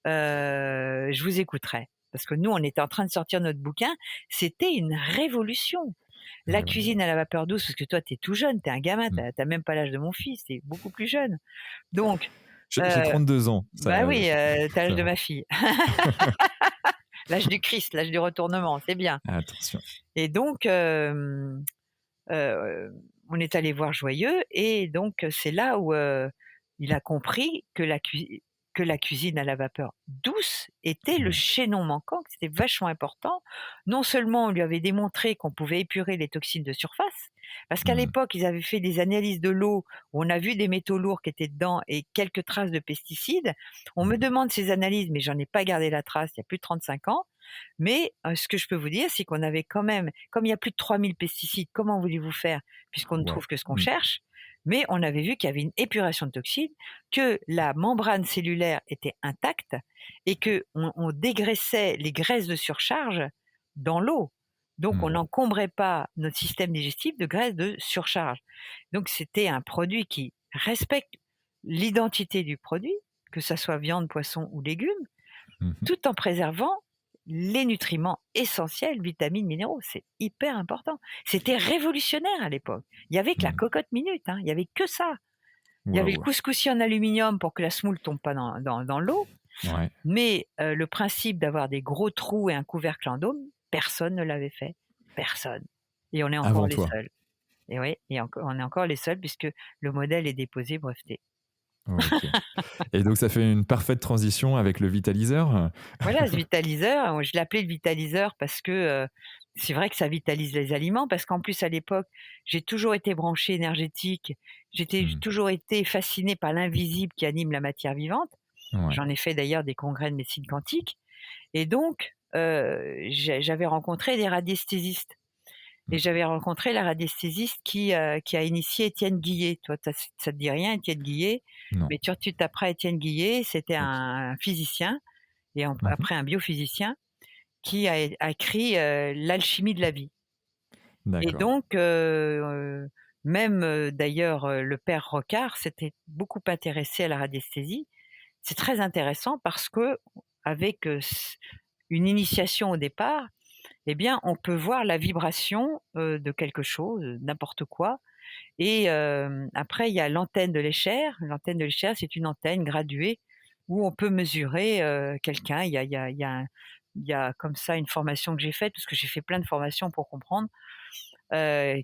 je vous écouterai». Parce que nous, on était en train de sortir notre bouquin. C'était une révolution. La Ouais, ouais, ouais. cuisine à la vapeur douce, parce que toi, tu es tout jeune, tu es un gamin, tu Mmh. as même pas l'âge de mon fils, tu es beaucoup plus jeune. Donc, J'ai heu, 32 ans, bah ça oui, tu as l'âge ça de va. ma fille. L'âge du Christ, l'âge du retournement, c'est bien. Attention. Et donc, on est allé voir Joyeux et donc c'est là où, il a compris que la cuisine à la vapeur douce était le Ouais. chaînon manquant, que c'était vachement important. Non seulement on lui avait démontré qu'on pouvait épurer les toxines de surface, parce qu'à Mmh. l'époque, ils avaient fait des analyses de l'eau où on a vu des métaux lourds qui étaient dedans et quelques traces de pesticides. On me Mmh. demande ces analyses, mais j'en ai pas gardé la trace il y a plus de 35 ans. Mais ce que je peux vous dire, c'est qu'on avait quand même, comme il y a plus de 3000 pesticides, comment voulez-vous faire puisqu'on ne Waouh. trouve que ce qu'on Mmh. cherche? Mais on avait vu qu'il y avait une épuration de toxines, que la membrane cellulaire était intacte et qu'on dégraissait les graisses de surcharge dans l'eau. Donc on Mmh. n'encombrait pas notre système digestif de graisses de surcharge. Donc c'était un produit qui respecte l'identité du produit, que ça soit viande, poisson ou légumes, Mmh mh. tout en préservant les nutriments essentiels, vitamines, minéraux. C'est hyper important. C'était révolutionnaire à l'époque. Il y avait que la Mmh. cocotte minute, hein, il y avait que ça. Il y avait le Waouh. couscoussier en aluminium pour que la semoule tombe pas dans l'eau, Ouais. mais le principe d'avoir des gros trous et un couvercle en dôme, personne ne l'avait fait. Personne. Et on est encore Avant les toi. seuls. Et oui, on est encore les seuls puisque le modèle est déposé breveté. OK. Et donc ça fait une parfaite transition avec le vitaliseur? Voilà, ce vitaliseur, je l'appelais le vitaliseur parce que, c'est vrai que ça vitalise les aliments, parce qu'en plus à l'époque, j'ai toujours été branchée énergétique, j'ai Mmh. toujours été fascinée par l'invisible qui anime la matière vivante. Ouais. J'en ai fait d'ailleurs des congrès de médecine quantique et donc j'avais rencontré des radiesthésistes et Mmh. j'avais rencontré la radiesthésiste qui a initié Étienne Guillet. Toi, ça te dit rien, Étienne Guillet, Non. mais tu taperas Étienne Guillet, c'était OK. un physicien et Mmh. après un biophysicien qui a écrit, L'alchimie de la vie. Et D'accord. donc même, d'ailleurs, le père Rocard s'était beaucoup intéressé à la radiesthésie. C'est très intéressant parce qu'avec, une initiation au départ, eh bien, on peut voir la vibration, de quelque chose, n'importe quoi. Et après il y a l'antenne de l'Escher. L'antenne de l'Escher, c'est une antenne graduée où on peut mesurer, quelqu'un. Il y a comme ça une formation que j'ai faite, parce que j'ai fait plein de formations pour comprendre,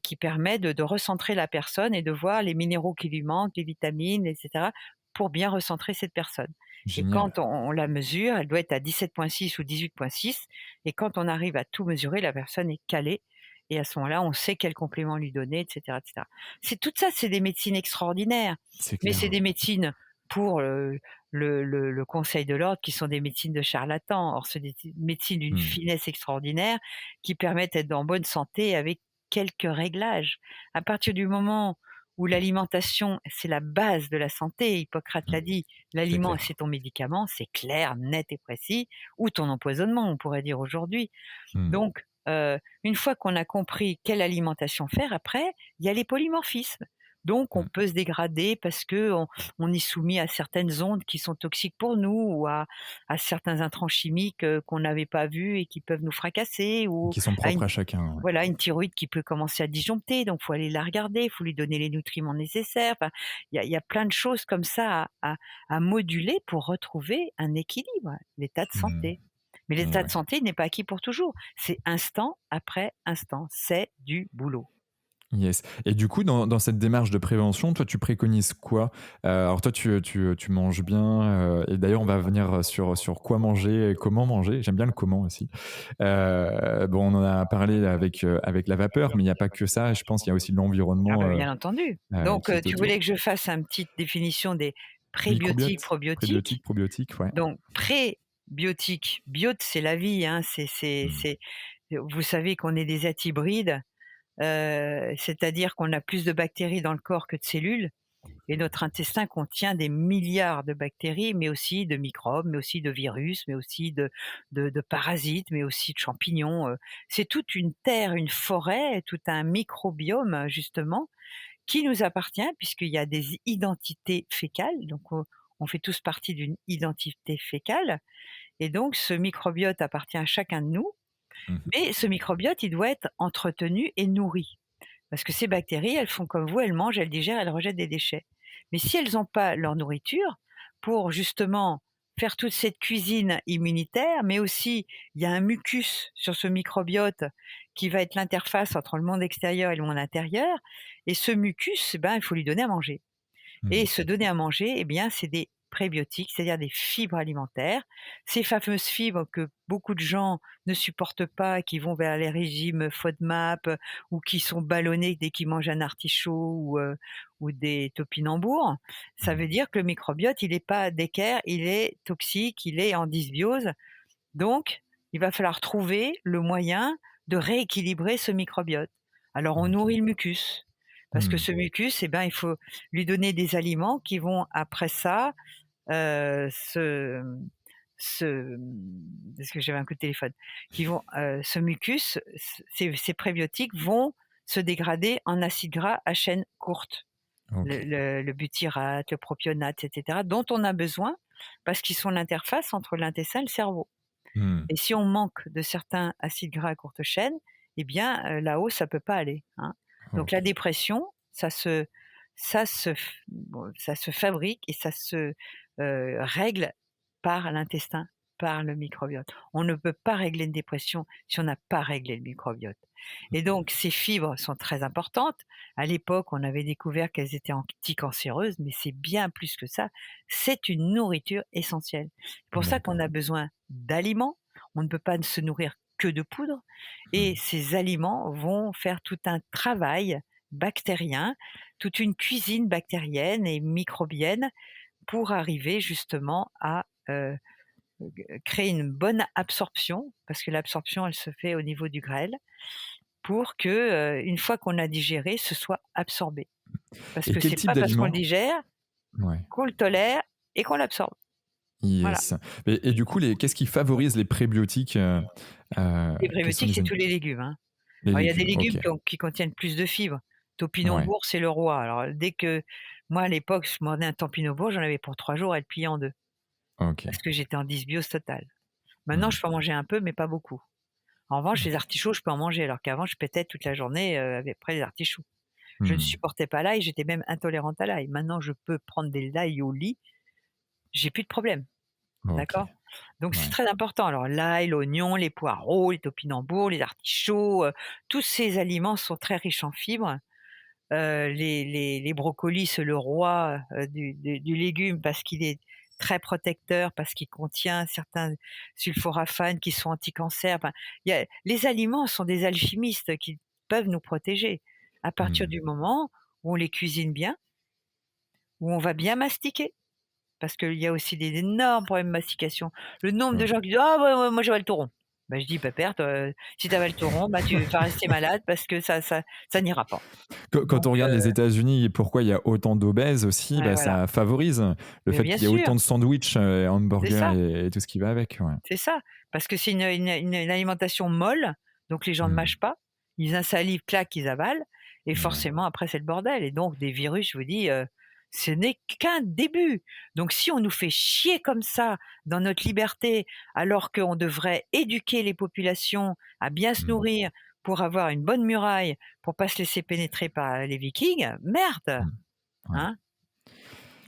qui permet de recentrer la personne et de voir les minéraux qui lui manquent, les vitamines, et cetera, pour bien recentrer cette personne. Et Génial. quand on la mesure, elle doit être à 17,6 ou 18,6, et quand on arrive à tout mesurer, la personne est calée, et à ce moment-là, on sait quel complément lui donner, et cetera, et cetera. C'est tout ça, c'est des médecines extraordinaires, C'est mais c'est clair. des médecines pour, le conseil de l'ordre, qui sont des médecines de charlatans. Or, c'est des médecines d'une Mmh. finesse extraordinaire qui permettent d'être en bonne santé avec quelques réglages. À partir du moment où l'alimentation, c'est la base de la santé, Hippocrate Mmh. l'a dit, C'est l'aliment, clair. c'est ton médicament, c'est clair, net et précis, ou ton empoisonnement, on pourrait dire aujourd'hui. Mmh. Donc, une fois qu'on a compris quelle alimentation faire, après, il y a les polymorphismes. Donc, on Mmh. peut se dégrader parce on est soumis à certaines ondes qui sont toxiques pour nous, ou à certains intrants chimiques qu'on n'avait pas vus et qui peuvent nous fracasser, ou Qui sont à propres à chacun, ouais. voilà, une thyroïde qui peut commencer à disjoncter, donc faut aller la regarder, il faut lui donner les nutriments nécessaires. Enfin, il y a plein de choses comme ça à moduler pour retrouver un équilibre, l'état de Mmh. santé. Mais Et l'état de ouais. santé n'est pas acquis pour toujours. C'est instant après instant, c'est du boulot. Yes. Et du coup, dans cette démarche de prévention, toi, tu préconises quoi? Alors toi, tu manges bien, et d'ailleurs, on va venir sur quoi manger et comment manger. J'aime bien le comment aussi. Bon, on en a parlé avec la vapeur, mais il y a pas que ça. Je pense qu'il y a aussi Ah l'environnement, bah, bien entendu. Donc, qui est tu autour. voulais que je fasse une petite définition des prébiotiques, Microbiote, probiotiques. prébiotique, probiotique, ouais. Donc prébiotiques, biote, c'est la vie, hein, Mmh. vous savez qu'on est des êtres hybrides. C'est-à-dire qu'on a plus de bactéries dans le corps que de cellules, et notre intestin contient des milliards de bactéries, mais aussi de microbes, mais aussi de virus, mais aussi de parasites, mais aussi de champignons. C'est toute une terre, une forêt, tout un microbiome justement, qui nous appartient, puisqu'il y a des identités fécales. Donc on fait tous partie d'une identité fécale, et donc ce microbiote appartient à chacun de nous. Mmh mh. Mais ce microbiote, il doit être entretenu et nourri. Parce que ces bactéries, elles font comme vous, elles mangent, elles digèrent, elles rejettent des déchets. Mais si elles n'ont pas leur nourriture, pour justement faire toute cette cuisine immunitaire, mais aussi il y a un mucus sur ce microbiote qui va être l'interface entre le monde extérieur et le monde intérieur, et ce mucus, eh ben, il faut lui donner à manger. Et Mmh. se donner à manger, eh bien, c'est des prébiotiques, c'est-à-dire des fibres alimentaires. Ces fameuses fibres que beaucoup de gens ne supportent pas, qui vont vers les régimes FODMAP, ou qui sont ballonnés dès qu'ils mangent un artichaut, ou des topinambours. Ça Mmh. veut dire que le microbiote, il n'est pas d'équerre, il est toxique, il est en dysbiose. Donc, il va falloir trouver le moyen de rééquilibrer ce microbiote. Alors on OK. nourrit le mucus, parce que Mmh. ce mucus, eh ben, il faut lui donner des aliments qui vont après ça, se se parce que j'avais un coup de téléphone, qui vont, ce mucus, ces prébiotiques vont se dégrader en acides gras à chaîne courte. OK. Le butyrate, le propionate, et cetera, dont on a besoin parce qu'ils sont l'interface entre l'intestin et le cerveau. Mmh. Et si on manque de certains acides gras à courte chaîne, eh bien, là-haut, ça peut pas aller, hein. Donc la OK. dépression, ça se fabrique et ça se, règle par l'intestin, par le microbiote. On ne peut pas régler une dépression si on n'a pas réglé le microbiote. Et Mmh. donc ces fibres sont très importantes. À l'époque, on avait découvert qu'elles étaient anticancéreuses, mais c'est bien plus que ça. C'est une nourriture essentielle. C'est pour ça qu'on D'accord. a besoin d'aliments. On ne peut pas se nourrir que de poudre, et Mmh. ces aliments vont faire tout un travail bactérien, toute une cuisine bactérienne et microbienne pour arriver justement à, créer une bonne absorption, parce que l'absorption, elle se fait au niveau du grêle, pour que, une fois qu'on a digéré, ce soit absorbé. Parce Et que quel c'est type pas parce qu'on le d'aliments? digère Ouais. qu'on le tolère et qu'on l'absorbe. Voilà. Yes. Et du coup, qu'est-ce qui favorise les prébiotiques? Les Quels sont prébiotiques, les c'est aliments? tous les légumes, hein. Les Alors il y a des légumes, légumes OK. qui contiennent plus de fibres. Ouais, Topinambour, c'est le roi. Alors dès que moi à l'époque, je mordais un topinambour, j'en avais pour 3 jours à le plier en 2 OK. parce que j'étais en dysbiose totale. Maintenant, Mmh. je peux en manger un peu, mais pas beaucoup. En revanche, les OK. artichauts, je peux en manger, alors qu'avant, je pétais toute la journée, après les artichauts. Je ne Mmh. supportais pas l'ail, j'étais même intolérante à l'ail. Maintenant, je peux prendre de l'ail au lit, j'ai plus de problème, OK. d'accord? Donc c'est Ouais. très important. Alors l'ail, l'oignon, les poireaux, les topinambours, les artichauts, tous ces aliments sont très riches en fibres. Les brocolis, c'est le roi, du légume parce qu'il est très protecteur, parce qu'il contient certains sulforaphanes qui sont anticancers. Enfin, les aliments sont des alchimistes qui peuvent nous protéger à partir Mmh. du moment où on les cuisine bien, où on va bien mastiquer. Parce qu'il y a aussi des énormes problèmes de mastication. Le nombre de Ouais. gens qui disent: «Ah ouais, ouais, moi j'avale tout rond». Bah, je dis: «Pépère, si tu avales tout rond, bah, tu vas rester malade parce que ça n'ira pas». Quand Donc on regarde les États-Unis et pourquoi il y a autant d'obèses aussi, ouais, bah, voilà. ça favorise le Mais fait bien qu'il y ait autant sûr, de sandwichs, c'est hamburgers ça, et tout ce qui va avec, ouais. c'est ça. Parce que c'est une alimentation molle, donc les gens ne Mmh. mâchent pas. Ils insalivent, clac, ils avalent et Ouais. forcément après c'est le bordel et donc des virus, je vous dis, ce n'est qu'un début. Donc si on nous fait chier comme ça dans notre liberté, alors qu'on devrait éduquer les populations à bien se Mmh. nourrir pour avoir une bonne muraille, pour pas se laisser pénétrer par les Vikings, merde! Mmh. Ouais. Hein?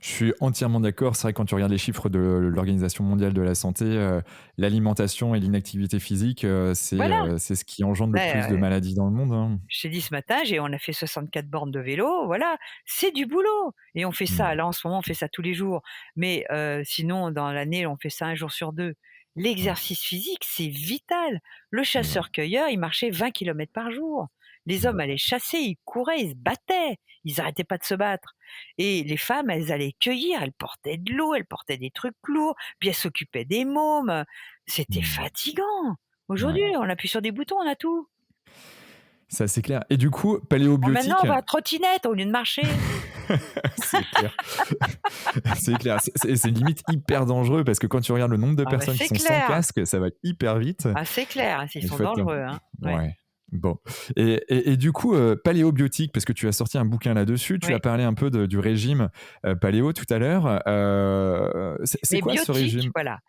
Je suis entièrement d'accord. C'est vrai que quand tu regardes les chiffres de l'Organisation mondiale de la santé, l'alimentation et l'inactivité physique, Voilà! c'est ce qui engendre le plus de Ouais, maladies dans le monde, hein. je t'ai dit ce matin, on a fait 64 bornes de vélo, voilà, c'est du boulot et on fait ça. Mmh. Là, en ce moment, on fait ça tous les jours, mais sinon, dans l'année, on fait ça 1 jour sur 2. Ouais, L'exercice physique, c'est vital. Le c'est vrai. chasseur-cueilleur, il marchait 20 kilomètres par jour. Les Mmh. hommes allaient chasser, ils couraient, ils se battaient, ils arrêtaient pas de se battre et les femmes, elles allaient cueillir, elles portaient de l'eau, elles portaient des trucs lourds, puis elles s'occupaient des mômes. C'était Mmh. fatigant. Aujourd'hui, Ouais, on appuie sur des boutons, on a tout. ça c'est clair. Et du coup, Bon, maintenant, paléobiotique. on va à trottinette au lieu de marcher. C'est clair. C'est clair. C'est limite hyper dangereux parce que quand tu regardes le nombre de Ah bah, personnes qui c'est sont sans clair. casque, ça va hyper vite. Ah, c'est clair, hein, ils Il sont faut être un dangereux, hein. Ouais, ouais. Bon. Et du coup, paléobiotique, parce que tu as sorti un bouquin là-dessus, tu as oui. parlé un peu du régime paléo tout à l'heure. C'est Mais quoi ce biotique, régime? voilà.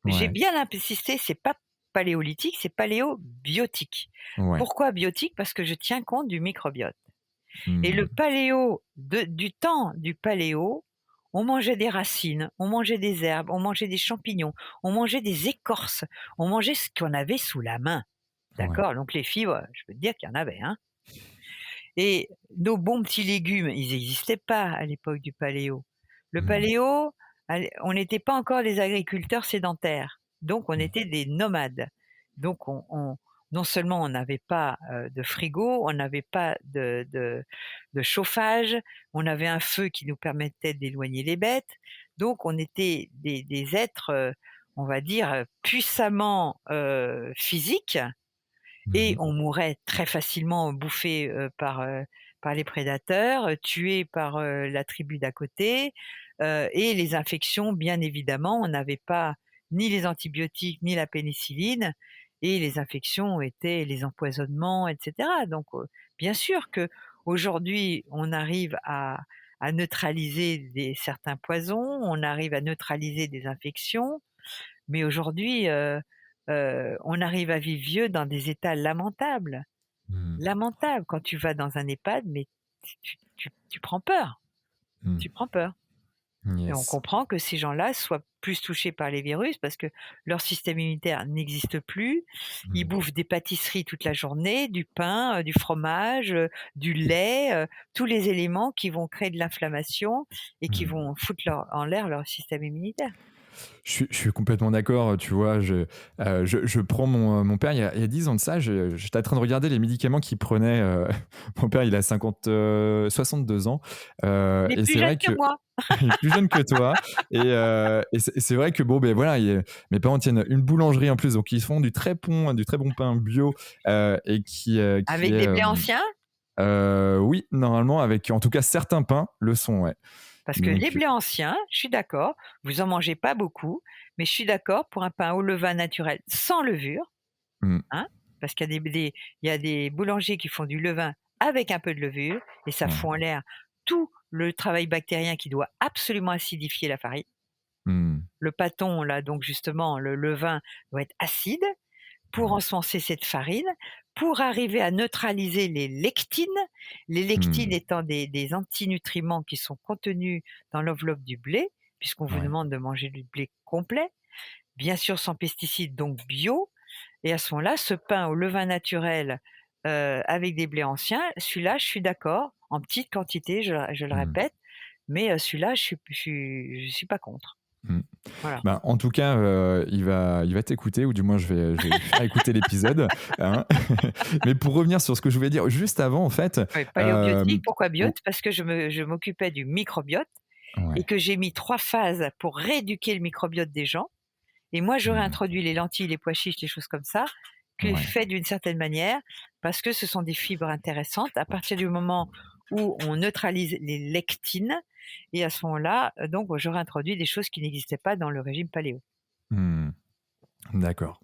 J'ai Ouais, bien insisté, c'est pas paléolithique, c'est paléobiotique. ouais. Pourquoi biotique? Parce que je tiens compte du microbiote et le Hmm, paléo du temps du paléo, on mangeait des racines, on mangeait des herbes, on mangeait des champignons, on mangeait des écorces, on mangeait ce qu'on avait sous la main. ouais. D'accord? Donc les fibres, je peux te dire qu'il y en avait, hein. Et nos bons petits légumes, ils n'existaient pas à l'époque du paléo. Le Hmm, paléo, on n'était pas encore des agriculteurs sédentaires, donc on hmm, était des nomades. Donc non seulement on n'avait pas, de frigo, on n'avait pas de chauffage, on avait un feu qui nous permettait d'éloigner les bêtes, donc on était des êtres, on va dire, puissamment, physiques et mhm, on mourait très facilement bouffé, par les prédateurs, tué par, la tribu d'à côté, et les infections bien évidemment, on n'avait pas ni les antibiotiques ni la pénicilline et les infections étaient les empoisonnements et cetera. Donc, bien sûr qu'aujourd'hui on arrive à neutraliser certains poisons, on arrive à neutraliser des infections, mais aujourd'hui, on arrive à vivre vieux dans des états lamentables. hmm, Lamentables. Quand tu vas dans un EHPAD, mais tu prends peur, hmm. tu prends peur et on Yes. comprend que ces gens-là soient plus touchés par les virus parce que leur système immunitaire n'existe plus. Ils Hmm, bouffent des pâtisseries toute la journée, du pain, du fromage, du lait, tous les éléments qui vont créer de l'inflammation et qui hmm. vont foutre en l'air leur système immunitaire. Je suis complètement d'accord, tu vois. Je prends mon père, il y a 10 ans de ça, j'étais en train de regarder les médicaments qu'il prenait. Mon père, il a 62 ans. Il est Et plus c'est jeune vrai que que moi. il est plus jeune que toi. Et c'est vrai que, bon, ben voilà, mes parents tiennent une boulangerie en plus, donc ils font du très bon pain bio qui Avec est. des blés anciens? Oui, normalement, avec en tout cas certains pains le sont, ouais. Parce que les Donc, blés anciens, je suis d'accord, vous en mangez pas beaucoup, mais je suis d'accord pour un pain au levain naturel sans levure, mm, hein, parce qu'il y a il y a des boulangers qui font du levain avec un peu de levure et ça ouais. fout en l'air tout le travail bactérien qui doit absolument acidifier la farine. Mm, Le pâton, là, donc justement, le levain doit être acide pour ouais. ensemencer cette farine, pour arriver à neutraliser les lectines Mm, étant des antinutriments qui sont contenus dans l'enveloppe du blé, puisqu'on vous ouais. demande de manger du blé complet, bien sûr sans pesticides, donc bio. Et à ce moment-là, ce pain au levain naturel avec des blés anciens, celui-là, je suis d'accord, en petite quantité, je le Mm, répète, mais celui-là, je suis pas contre. mm. Voilà. Bah, en tout cas, il va t'écouter, ou du moins je vais lui faire écouter l'épisode, hein. Mais pour revenir sur ce que je voulais dire juste avant, en fait, Oui, paléobiotique, pourquoi ou- biote? Parce que je m'occupais du microbiote et ouais. que j'ai mis 3 phases pour rééduquer le microbiote des gens et moi j'aurais Mm, introduit les lentilles, les pois chiches, les choses comme ça, que ouais. fait d'une certaine manière, parce que ce sont des fibres intéressantes à partir du moment où on neutralise les lectines et à ce moment-là, donc j'aurais introduit des choses qui n'existaient pas dans le régime paléo. Mm, d'accord.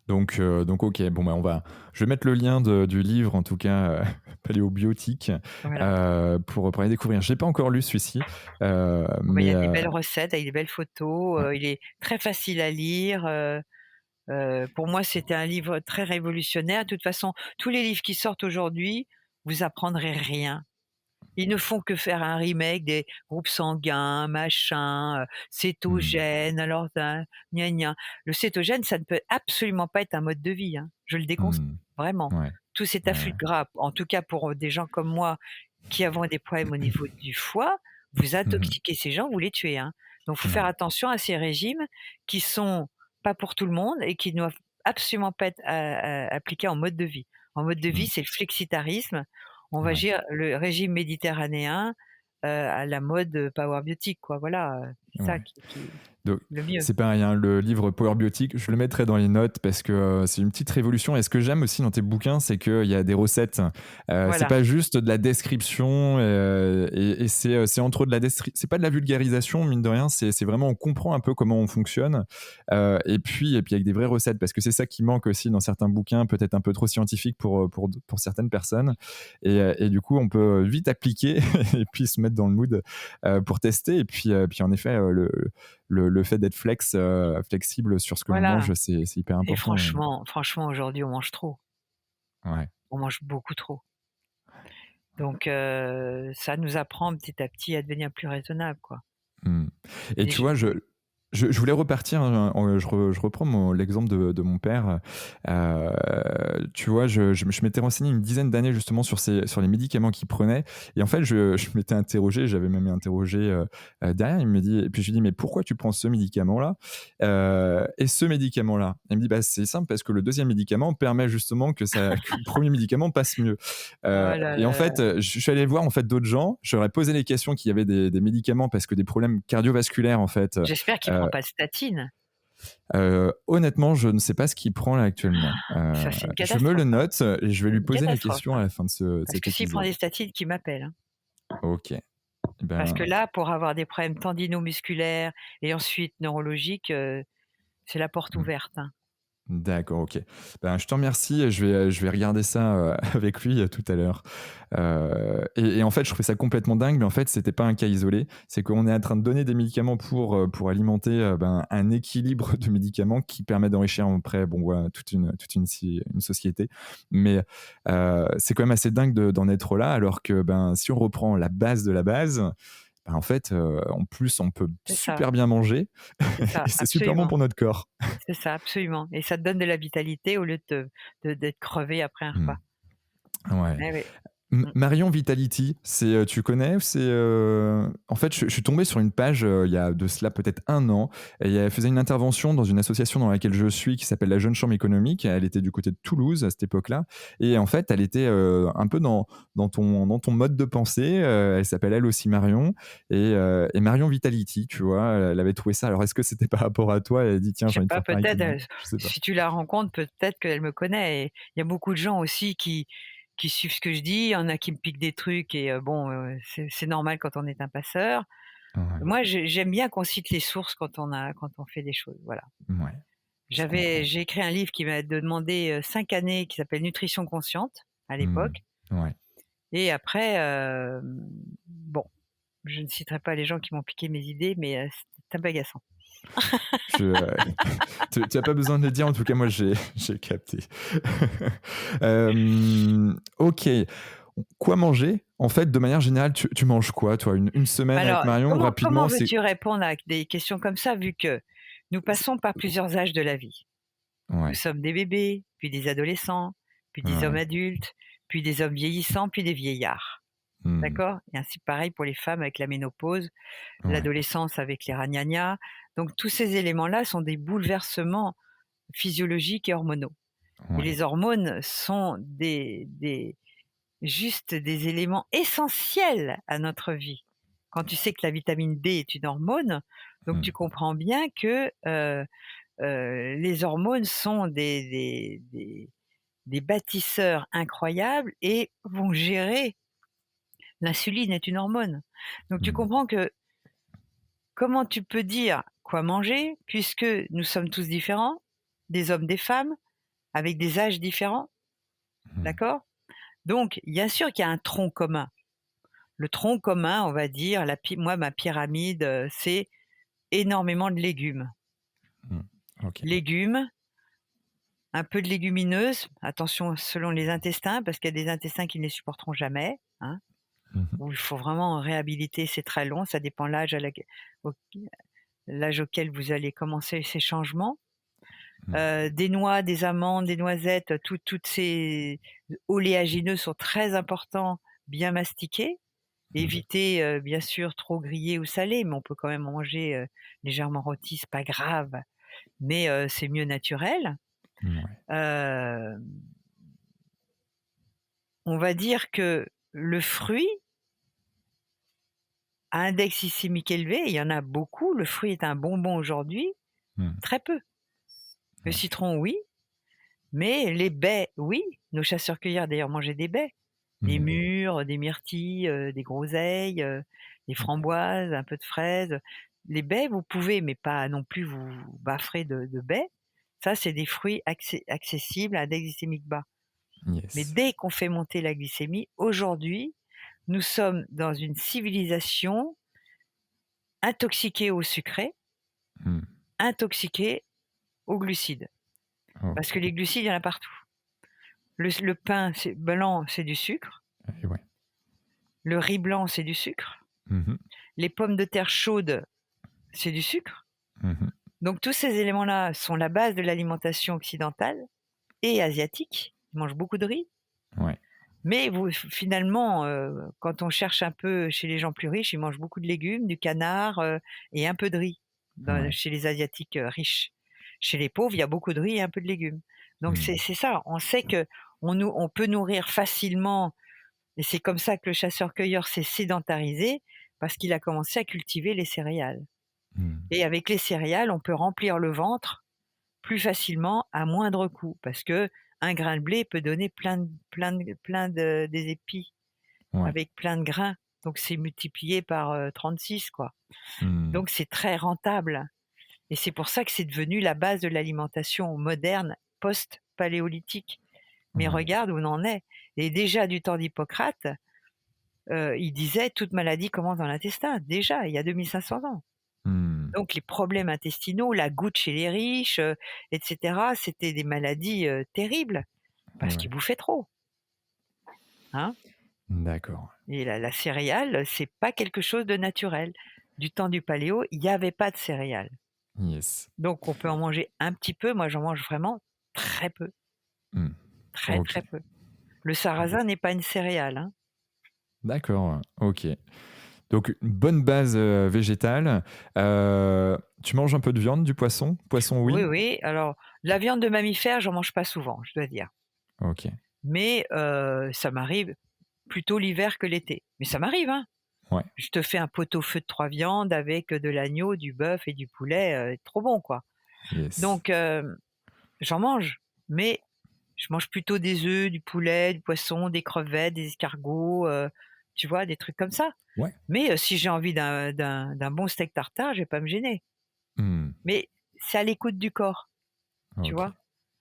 Donc, ok, bon, bah, je vais mettre le lien du livre, en tout cas, paléobiotique, Voilà. pour aller découvrir. Je l'ai pas encore lu, celui-ci, Oh bah, il y mais a des belles recettes avec des belles photos, ouais. il est très facile à lire, pour moi, c'était un livre très révolutionnaire. De toute façon, tous les livres qui sortent aujourd'hui, vous apprendrez rien. Ils ne font que faire un remake des groupes sanguins, machin, Mm, cétogène, alors gna gna. Le cétogène, ça ne peut absolument pas être un mode de vie, hein. Je le déconseille, mm, vraiment. ouais, Tout cet ouais, afflux ouais. de gras, en tout cas pour, des gens comme moi qui avons des problèmes au niveau du foie, vous Mhm, intoxiquez ces gens, vous les tuez, hein. Donc faut faire ouais. attention à ces régimes qui sont pas pour tout le monde et qui ne doivent absolument pas être appliqués en mode de vie. En mode de vie, Mm, c'est le flexitarisme. On va ouais. dire le régime méditerranéen, à la mode, power biotique quoi, voilà, c'est ça Ouais. qui Donc, le mieux. c'est pareil, hein, le livre Power Biotique, je le mettrai dans les notes parce que c'est une petite révolution. Et ce que j'aime aussi dans tes bouquins, c'est qu'il y a des recettes. C'est Voilà, pas juste de la description, et c'est entre de la c'est pas de la vulgarisation, mine de rien. C'est vraiment, on comprend un peu comment on fonctionne. Et puis avec des vraies recettes, parce que c'est ça qui manque aussi dans certains bouquins, peut-être un peu trop scientifiques pour certaines personnes. Et du coup, on peut vite appliquer et puis se mettre dans le mood pour tester. Et puis en effet, le fait d'être flexible sur ce que l'on voilà mange, c'est hyper et important. franchement aujourd'hui on mange trop. Ouais. On mange beaucoup trop. Donc ça nous apprend petit à petit à devenir plus raisonnable quoi. Mm. Et Les tu je vois, je voulais repartir, hein, je reprends l'exemple de mon père. Euh, Tu vois, je m'étais renseigné une dizaine d'années justement sur les médicaments qu'il prenait. Et en fait, je m'étais interrogé, j'avais même interrogé derrière. Il me dit, et puis je lui dis, mais pourquoi tu prends ce médicament-là et ce médicament-là? Il me dit, bah, c'est simple, parce que le deuxième médicament permet justement que le premier médicament passe mieux. oh là Et en là, fait, je suis allé voir en fait d'autres gens. Je leur ai posé les questions qu'il y avait des médicaments, parce que des problèmes cardiovasculaires en fait. j'espère qu'il Euh, prend pas de statine. Honnêtement, je ne sais pas ce qu'il prend là actuellement. Ça c'est une Je me le catastrophe, hein. note et je vais C'est lui une poser la catastrophe, question hein. à la fin de Parce cet que s'il prend épisode. des statines, qu'il m'appelle, hein. Ok. Eh Parce ben, que là, pour avoir des problèmes tendino-musculaires et ensuite neurologiques, c'est la porte hmm. ouverte, hein. D'accord, ok. Ben, je te remercie. Je vais regarder ça avec lui tout à l'heure. Et en fait, je trouvais ça complètement dingue, mais en fait, c'était pas un cas isolé. C'est qu'on est en train de donner des médicaments pour alimenter un équilibre de médicaments qui permet d'enrichir après, bon, voilà, une société. Mais c'est quand même assez dingue d'en être là, alors que si on reprend la base de la base, en fait, en plus, on peut C'est ça, super bien manger c'est ça, et c'est super bon absolument. pour notre corps. C'est ça, absolument et ça te donne de la vitalité au lieu d'être crevé après un Hmm. repas. Ouais. Eh oui. Mmh. Marion Vitality, tu connais? En fait, je suis tombé sur une page il y a de cela peut-être un an, et elle faisait une intervention dans une association dans laquelle je suis qui s'appelle la Jeune Chambre économique. Elle était du côté de Toulouse à cette époque-là, et en fait, elle était un peu dans ton mode de pensée. Elle s'appelle elle aussi Marion, et Marion Vitality, tu vois, elle avait trouvé ça. Alors, est-ce que c'était par rapport à toi? Elle a dit tiens, Je j'ai sais envie de pas, faire pareil que peut-être, moi. Je sais pas. si tu la rencontres, peut-être qu'elle me connaît et il y a beaucoup de gens aussi qui suivent ce que je dis. Il y en a qui me piquent des trucs et bon, c'est normal quand on est un passeur. Ouais, Moi, j'aime bien qu'on cite les sources quand on fait des choses, voilà. ouais, je comprends. J'ai écrit un livre qui m'a demandé, 5 années qui s'appelle Nutrition consciente, à Hmm. l'époque Ouais. et après, bon, je ne citerai pas les gens qui m'ont piqué mes idées, mais c'est un peu agaçant. Je, tu as pas besoin de le dire, en tout cas, moi, j'ai capté. Ok. Quoi manger? En fait, de manière générale, tu manges quoi, toi? Une semaine avec Alors, Marion, comment rapidement, c'est. veux-tu répondre à des questions comme ça, vu que nous c'est- passons par plusieurs âges de la vie? Nous Ouais, sommes des bébés, puis des adolescents, puis des hommes ouais. adultes, puis des hommes vieillissants, puis des vieillards. Hmm, D'accord? Et ainsi pareil pour les femmes avec la ménopause, ouais, l'adolescence avec les ragnagnas. Donc tous ces éléments-là sont des bouleversements physiologiques et hormonaux. Et ouais. les hormones sont juste des éléments essentiels à notre vie. Quand tu sais que la vitamine D est une hormone, donc Hmm, tu comprends bien que les hormones sont des bâtisseurs incroyables et vont gérer. L'insuline est une hormone. Donc tu hmm, comprends que comment tu peux dire quoi manger puisque nous sommes tous différents, des hommes, des femmes, avec des âges différents, hmm, d'accord? Donc bien sûr qu'il y a un tronc commun. Le tronc commun, on va dire, moi, ma pyramide, c'est énormément de légumes. hmm. Ok. Légumes, un peu de légumineuses, attention selon les intestins, parce qu'il y a des intestins qui ne les supporteront jamais, hein, Mhm, où il faut vraiment réhabiliter, c'est très long, ça dépend au l'âge auquel vous allez commencer ces changements. hmm, Des noix, des amandes, des noisettes, toutes ces oléagineux sont très importants, bien mastiqués. hmm. Éviter, bien sûr, trop grillé ou salé, mais on peut quand même manger, légèrement rôti, c'est pas grave, mais c'est mieux naturel. Ouais. Hem, on va dire que le fruit à index glycémique élevé, il y en a beaucoup, le fruit est un bonbon aujourd'hui, Hmm, très peu. Le ok. citron, oui, mais les baies, oui. Nos chasseurs-cueilleurs d'ailleurs mangeaient des baies. Des Hmm, mûres, des myrtilles, des groseilles, des ouais. framboises, un peu de fraises. Les baies, vous pouvez, mais pas non plus vous bafferez de baies. Ça, c'est des fruits accessibles à index glycémique bas. Mais Yes. dès qu'on fait monter la glycémie, aujourd'hui, nous sommes dans une civilisation intoxiquée au sucré, Hmm, intoxiquée aux glucides. Parce que ok. les glucides, il y en a partout. Le pain blanc, c'est du sucre. Et ouais. Le riz blanc, c'est du sucre. Mhm, Les pommes de terre chaudes, c'est du sucre. mhm. Donc tous ces éléments-là sont la base de l'alimentation occidentale et asiatique. Ils mangent beaucoup de riz. Ouais. Mais finalement, quand on cherche un peu chez les gens plus riches, ils mangent beaucoup de légumes, du canard et un peu de riz Ouais. chez les Asiatiques riches. Chez les pauvres, il y a beaucoup de riz et un peu de légumes. Donc Hmm, c'est ça. On sait que on peut nourrir facilement, et c'est comme ça que le chasseur-cueilleur s'est sédentarisé parce qu'il a commencé à cultiver les céréales. hmm. Et avec les céréales, on peut remplir le ventre plus facilement à moindre coût parce que un grain de blé peut donner plein de des épis Ouais. avec plein de grains. Donc c'est multiplié par, 36 quoi. Hmm, Donc c'est très rentable et c'est pour ça que c'est devenu la base de l'alimentation moderne post-paléolithique. Mais ouais. regarde où on en est et déjà du temps d'Hippocrate, il disait: «Toute maladie commence dans l'intestin», déjà il y a 2 500 ans. Hmm, Donc les problèmes intestinaux, la goutte chez les riches, et cetera, c'était des maladies, terribles parce qu'ils ouais. bouffaient trop, hein, D'accord. et la céréale, c'est pas quelque chose de naturel. Du temps du paléo, il y avait pas de céréales. Yes. Donc on peut en manger un petit peu, moi j'en mange vraiment très peu, Hmm. très, Ok. très peu. Le sarrasin n'est pas une céréale, hein. D'accord, ok. Donc, une bonne base végétale. Tu manges un peu de viande, du poisson? Poisson, Oui, oui? oui, alors la viande de mammifère, j'en mange pas souvent, je dois dire. Ok. Mais ça m'arrive plutôt l'hiver que l'été. Mais ça m'arrive, hein. Ouais. Je te fais un pot-au-feu de 3 viandes avec de l'agneau, du bœuf et du poulet, trop bon, quoi. Yes. Donc j'en mange, mais je mange plutôt des œufs, du poulet, du poisson, des crevettes, des escargots, tu vois? Des trucs comme ça. Ouais. Mais si j'ai envie d'un bon steak tartare, je vais pas me gêner. Hmm. Mais c'est à l'écoute du corps, tu Ok. vois?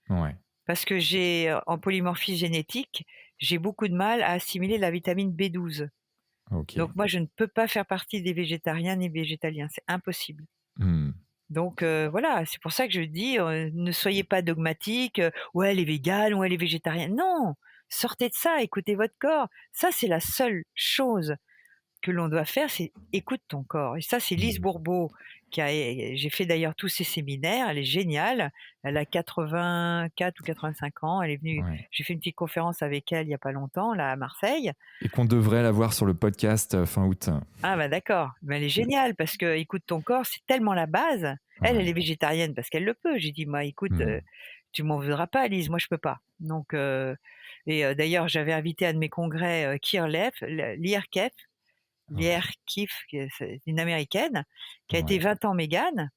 Ouais. Parce que j'ai, en polymorphie génétique, j'ai beaucoup de mal à assimiler la vitamine B12. Ok. Donc moi, je ne peux pas faire partie des végétariens ni végétaliens, c'est impossible. Hmm. Donc voilà, c'est pour ça que je dis, ne soyez pas dogmatiques, «Ouais, elle est végane, ouais, elle est végétarienne». Non! Sortez de ça, écoutez votre corps. Ça, c'est la seule chose que l'on doit faire, c'est écoute ton corps. Et ça, c'est Lise Hmm. Bourbeau j'ai fait d'ailleurs tous ses séminaires, elle est géniale. Elle a 84 ou 85 ans, elle est venue Ouais. j'ai fait une petite conférence avec elle il y a pas longtemps, là, à Marseille. Et qu'on devrait l'avoir sur le podcast fin août. Ah bah d'accord, mais elle est géniale parce que écoute ton corps, c'est tellement la base. Elle est Ouais. végétarienne parce qu'elle le peut. J'ai dit: «Moi écoute, Hmm. tu m'en voudras pas Lise, moi je peux pas». Donc d'ailleurs j'avais invité à un de mes congrès, Kirlef, Lierkef, Ok. Lierkif, qui est c'est une américaine, qui a été Ouais. 20 ans végane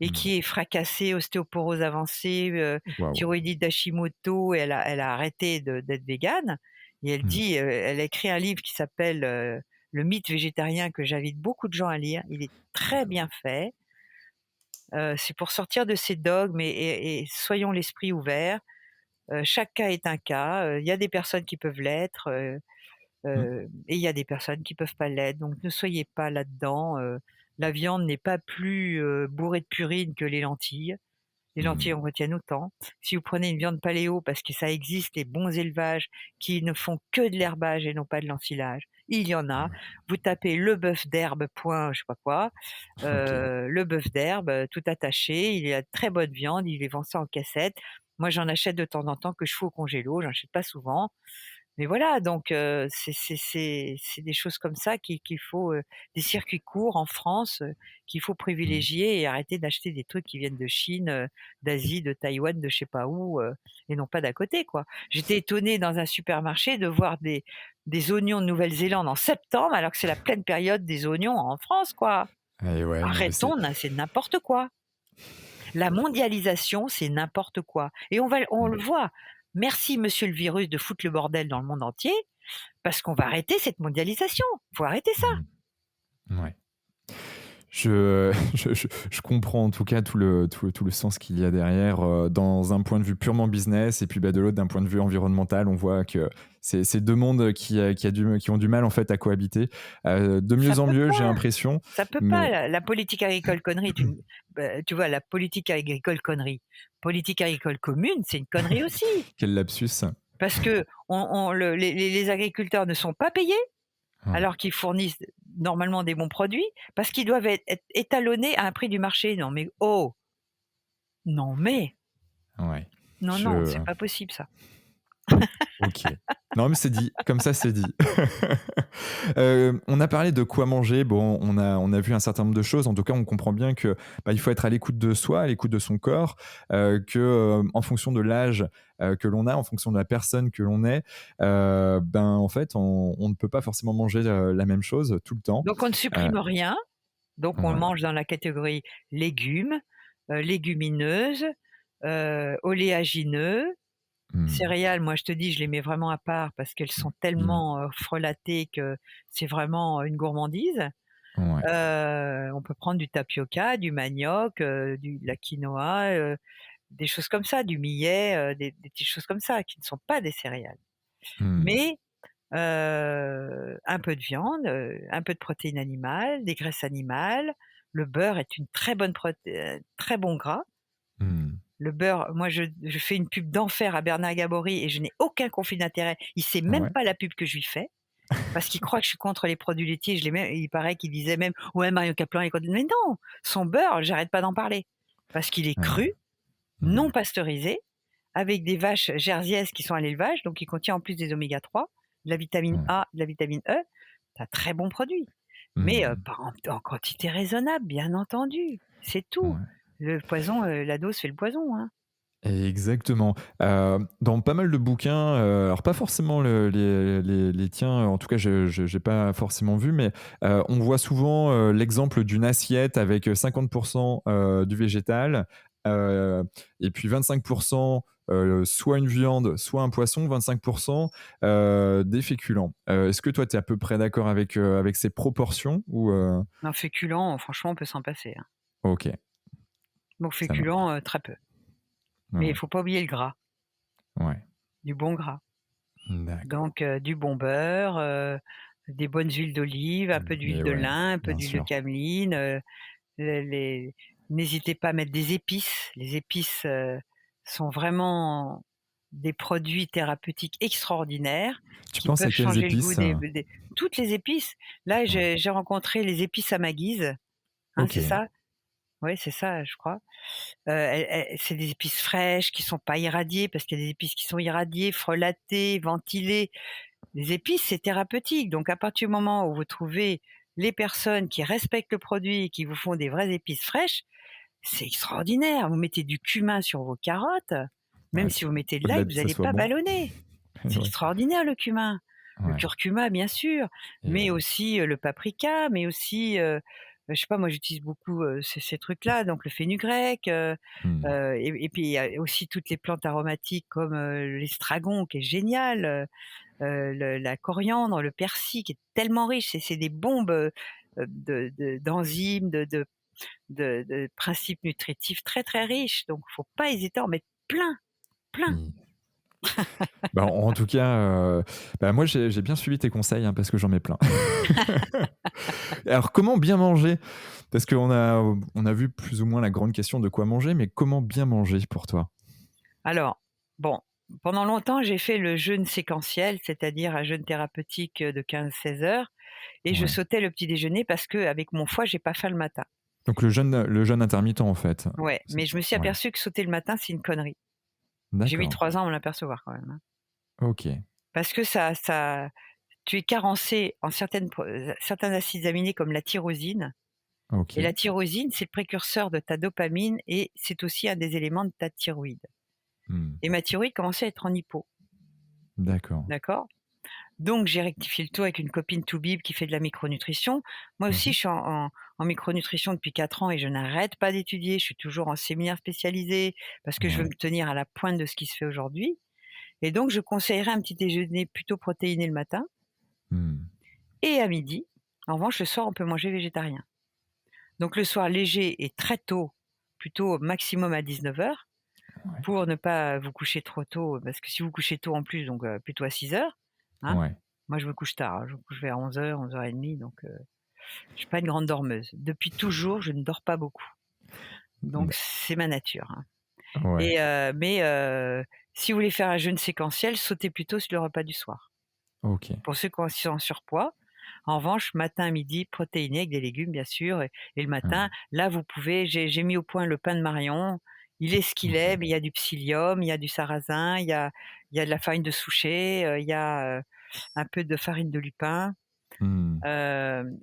et Hmm. qui est fracassée, ostéoporose avancée, Waouh. thyroïdite d'Hashimoto, et elle a arrêté d'être végane et elle Hmm. dit, elle a écrit un livre qui s'appelle, Le mythe végétarien, que j'invite beaucoup de gens à lire. Il est très D'accord. bien fait, c'est pour sortir de ces dogmes et soyons l'esprit ouvert. Chaque cas est un cas, il y a des personnes qui peuvent l'être, Hmm. et il y a des personnes qui peuvent pas l'être, donc ne soyez pas là-dedans, la viande n'est pas plus, bourrée de purine que les lentilles. Les lentilles Hmm. en retiennent autant. Si vous prenez une viande paléo, parce que ça existe, les bons élevages qui ne font que de l'herbage et non pas de l'ensilage, il y en a. Ouais. Vous tapez le bœuf d'herbe point je sais pas quoi, Ok. le bœuf d'herbe, tout attaché, il y a de très bonne viande, il les vend ça en cassette. Moi, j'en achète de temps en temps que je fous au congélo, j'en achète pas souvent. Mais voilà, donc c'est des choses comme ça qu'il faut, des circuits courts en France, qu'il faut Hmm. privilégier et arrêter d'acheter des trucs qui viennent de Chine, d'Asie, de Taïwan, de je sais pas où, et non pas d'à côté, quoi. J'étais étonnée dans un supermarché de voir des oignons de Nouvelle-Zélande en septembre, alors que c'est la pleine période des oignons en France, quoi. Et ouais, non, mais c'est. Arrêtons, c'est n'importe quoi. La mondialisation, c'est n'importe quoi et on Hmm. le voit. Merci monsieur le virus de foutre le bordel dans le monde entier, parce qu'on va arrêter cette mondialisation. Faut arrêter ça. Hmm. Ouais. Je comprends en tout cas tout le sens qu'il y a derrière dans un point de vue purement business et puis bah, de l'autre d'un point de vue environnemental. On voit que c'est deux mondes qui ont du mal en fait à cohabiter. De Ça mieux en peut mieux, j'ai pas, l'impression. ça peut pas. Mais La politique agricole connerie est une tu vois, la politique agricole connerie. Politique agricole commune, c'est une connerie aussi. quel lapsus. Parce que les agriculteurs ne sont pas payés, Ouais, alors qu'ils fournissent normalement des bons produits, parce qu'ils doivent être étalonnés à un prix du marché. Non mais oh! Non mais! ouais. Non, non, Je... c'est pas possible ça. Ok. Non, mais c'est dit. Comme ça, c'est dit. On a parlé de quoi manger. Bon, on a vu un certain nombre de choses. En tout cas, on comprend bien que bah, il faut être à l'écoute de soi, à l'écoute de son corps, en fonction de l'âge que l'on a, en fonction de la personne que l'on est, ben en fait, on ne peut pas forcément manger la même chose tout le temps. Donc on ne Euh, supprime rien, donc on le ouais. mange dans la catégorie légumes, légumineuses, oléagineux, Hmm. céréales, moi je te dis, je les mets vraiment à part parce qu'elles sont Hmm. tellement, frelatées que c'est vraiment une gourmandise. Ouais. On peut prendre du tapioca, du manioc, de la quinoa, des choses comme ça, du millet, des petites choses comme ça qui ne sont pas des céréales. Hmm. Mais un peu de viande, un peu de protéines animales, des graisses animales. Le beurre est une très bon gras. Hmm. Le beurre, moi je fais une pub d'enfer à Bernard Gabory et je n'ai aucun conflit d'intérêt. Il sait même Ouais. pas la pub que je lui fais, parce qu'il croit que je suis contre les produits laitiers. Il paraît qu'il disait même: «Ouais, Mario Caplan est contre», mais non! Son beurre, j'arrête pas d'en parler, parce qu'il est Ouais. cru, Hmm. non pasteurisé, avec des vaches jersiaises qui sont à l'élevage, donc qui contient en plus des oméga 3, de la vitamine Ouais. A, de la vitamine E, tu as très bons produits. Mais Mmh. par en quantité raisonnable, bien entendu, c'est tout. Ouais. Le poison, la dose fait le poison, hein. Exactement. Dans pas mal de bouquins, alors pas forcément les tiens, en tout cas je j'ai pas forcément vu, mais on voit souvent, l'exemple d'une assiette avec 50 du végétal, heu et puis 25 soit une viande, soit un poisson, 25 des féculents. Est-ce que toi tu es à peu près d'accord avec ces proportions ou Un féculent, franchement, on peut s'en passer, hein. OK, Donc ça féculent, marche. très peu. Mais il Ouais, faut pas oublier le gras, ouais. du bon gras. D'accord. Donc du bon beurre, des bonnes huiles d'olive, un peu d'huile Et de ouais, lin, un peu bien d'huile de sûr. cameline, les n'hésitez pas à mettre des épices. Les épices, sont vraiment des produits thérapeutiques extraordinaires Tu qui penses peuvent à quelles changer le goût épices? des toutes les épices. Là, Ouais. j'ai rencontré les épices à ma guise, hein, c'est OK. ça? Oui, c'est ça, je crois. C'est des épices fraîches qui sont pas irradiées, parce qu'il y a des épices qui sont irradiées, frelatées, ventilées. Les épices, c'est thérapeutique, donc à partir du moment où vous trouvez les personnes qui respectent le produit et qui vous font des vraies épices fraîches, c'est extraordinaire. Vous mettez du cumin sur vos carottes, même Ouais, si puis vous mettez de au-delà l'ail, de vous ça allez soit pas bon. ballonner. Et C'est ouais, extraordinaire le cumin. Le ouais curcuma bien sûr, et mais ouais. aussi, le paprika, mais aussi, je sais pas, moi j'utilise beaucoup, ces trucs-là, donc le fenugrec, Mmh. et puis il y a aussi toutes les plantes aromatiques comme, l'estragon qui est génial, le la coriandre, le persil qui est tellement riche. C'est des bombes, d'enzymes, de principes nutritifs très, très riches, donc faut pas hésiter à en mettre plein, plein. Mmh. Bah, en tout cas, bah, moi j'ai bien suivi tes conseils, hein, parce que j'en mets plein. Alors comment bien manger? Parce qu'on a vu plus ou moins la grande question de quoi manger, mais comment bien manger pour toi? Alors, bon, pendant longtemps, j'ai fait le jeûne séquentiel, c'est-à-dire un jeûne thérapeutique, de 15-16 heures, et je Ouais. sautais le petit déjeuner parce qu'avec mon foie, j'ai pas faim le matin. Donc le jeûne intermittent en fait? Ouais, C'est mais je me suis ouais. aperçue que sauter le matin, c'est une connerie. J'ai mis D'accord. 3 ans à m'en apercevoir quand même, hein. OK. Parce que ça tu es carencé en certains acides aminés comme la tyrosine, et OK. la tyrosine, c'est le précurseur de ta dopamine et c'est aussi un des éléments de ta thyroïde, Mmh. et ma thyroïde commençait à être en hypo, D'accord. d'accord? Donc j'ai rectifié le tout avec une copine Toubib qui fait de la micronutrition. Moi aussi, Mmh. je suis en micronutrition depuis 4 ans et je n'arrête pas d'étudier. Je suis toujours en séminaire spécialisé parce que je veux Ouais. me tenir à la pointe de ce qui se fait aujourd'hui, et donc je conseillerais un petit déjeuner plutôt protéiné le matin Mmh. et à midi. En revanche, le soir, on peut manger végétarien. Donc le soir léger et très tôt, plutôt au maximum à 19 heures, Ouais. pour ne pas vous coucher trop tôt, parce que si vous vous couchez tôt en plus, donc plutôt à 6 heures, hein. Ouais. Moi je me couche tard, hein, je me couche vers 11 heures, 11 heures et demie, donc je suis pas une grande dormeuse. Depuis toujours, je ne dors pas beaucoup, donc Mmh. c'est ma nature, hein. Ouais. Mais si vous voulez faire un jeûne séquentiel, sautez plutôt sur le repas du soir. OK. Pour ceux qui sont en surpoids, en revanche, matin, midi, protéiné avec des légumes bien sûr, et le matin, Ouais. là vous pouvez j'ai mis au point le pain de Marion. Il est ce qu'il est, OK. mais il y a du psyllium, il y a du sarrasin, il y a de la farine de souchet, il y a, un peu de farine de lupin, Mmh.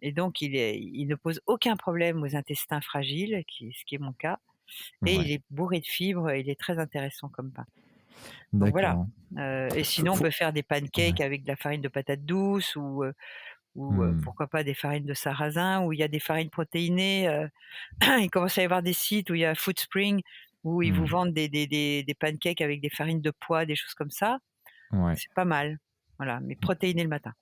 et donc il ne pose aucun problème aux intestins fragiles, ce qui est mon cas, et il Ouais. est bourré de fibres, il est très intéressant comme pain. Donc voilà, D'accord. et Faut sinon on faut peut faire des ouais. pancakes avec de la farine de patate douce, ou Mmh. pourquoi pas des farines de sarrasin, ou il y a des farines protéinées, il commence à y avoir des sites où il y a Foodspring, où ils vous Mmh. vendent des pancakes avec des farines de pois, des choses comme ça. Ouais. C'est pas mal. Voilà, mais protéiné le matin.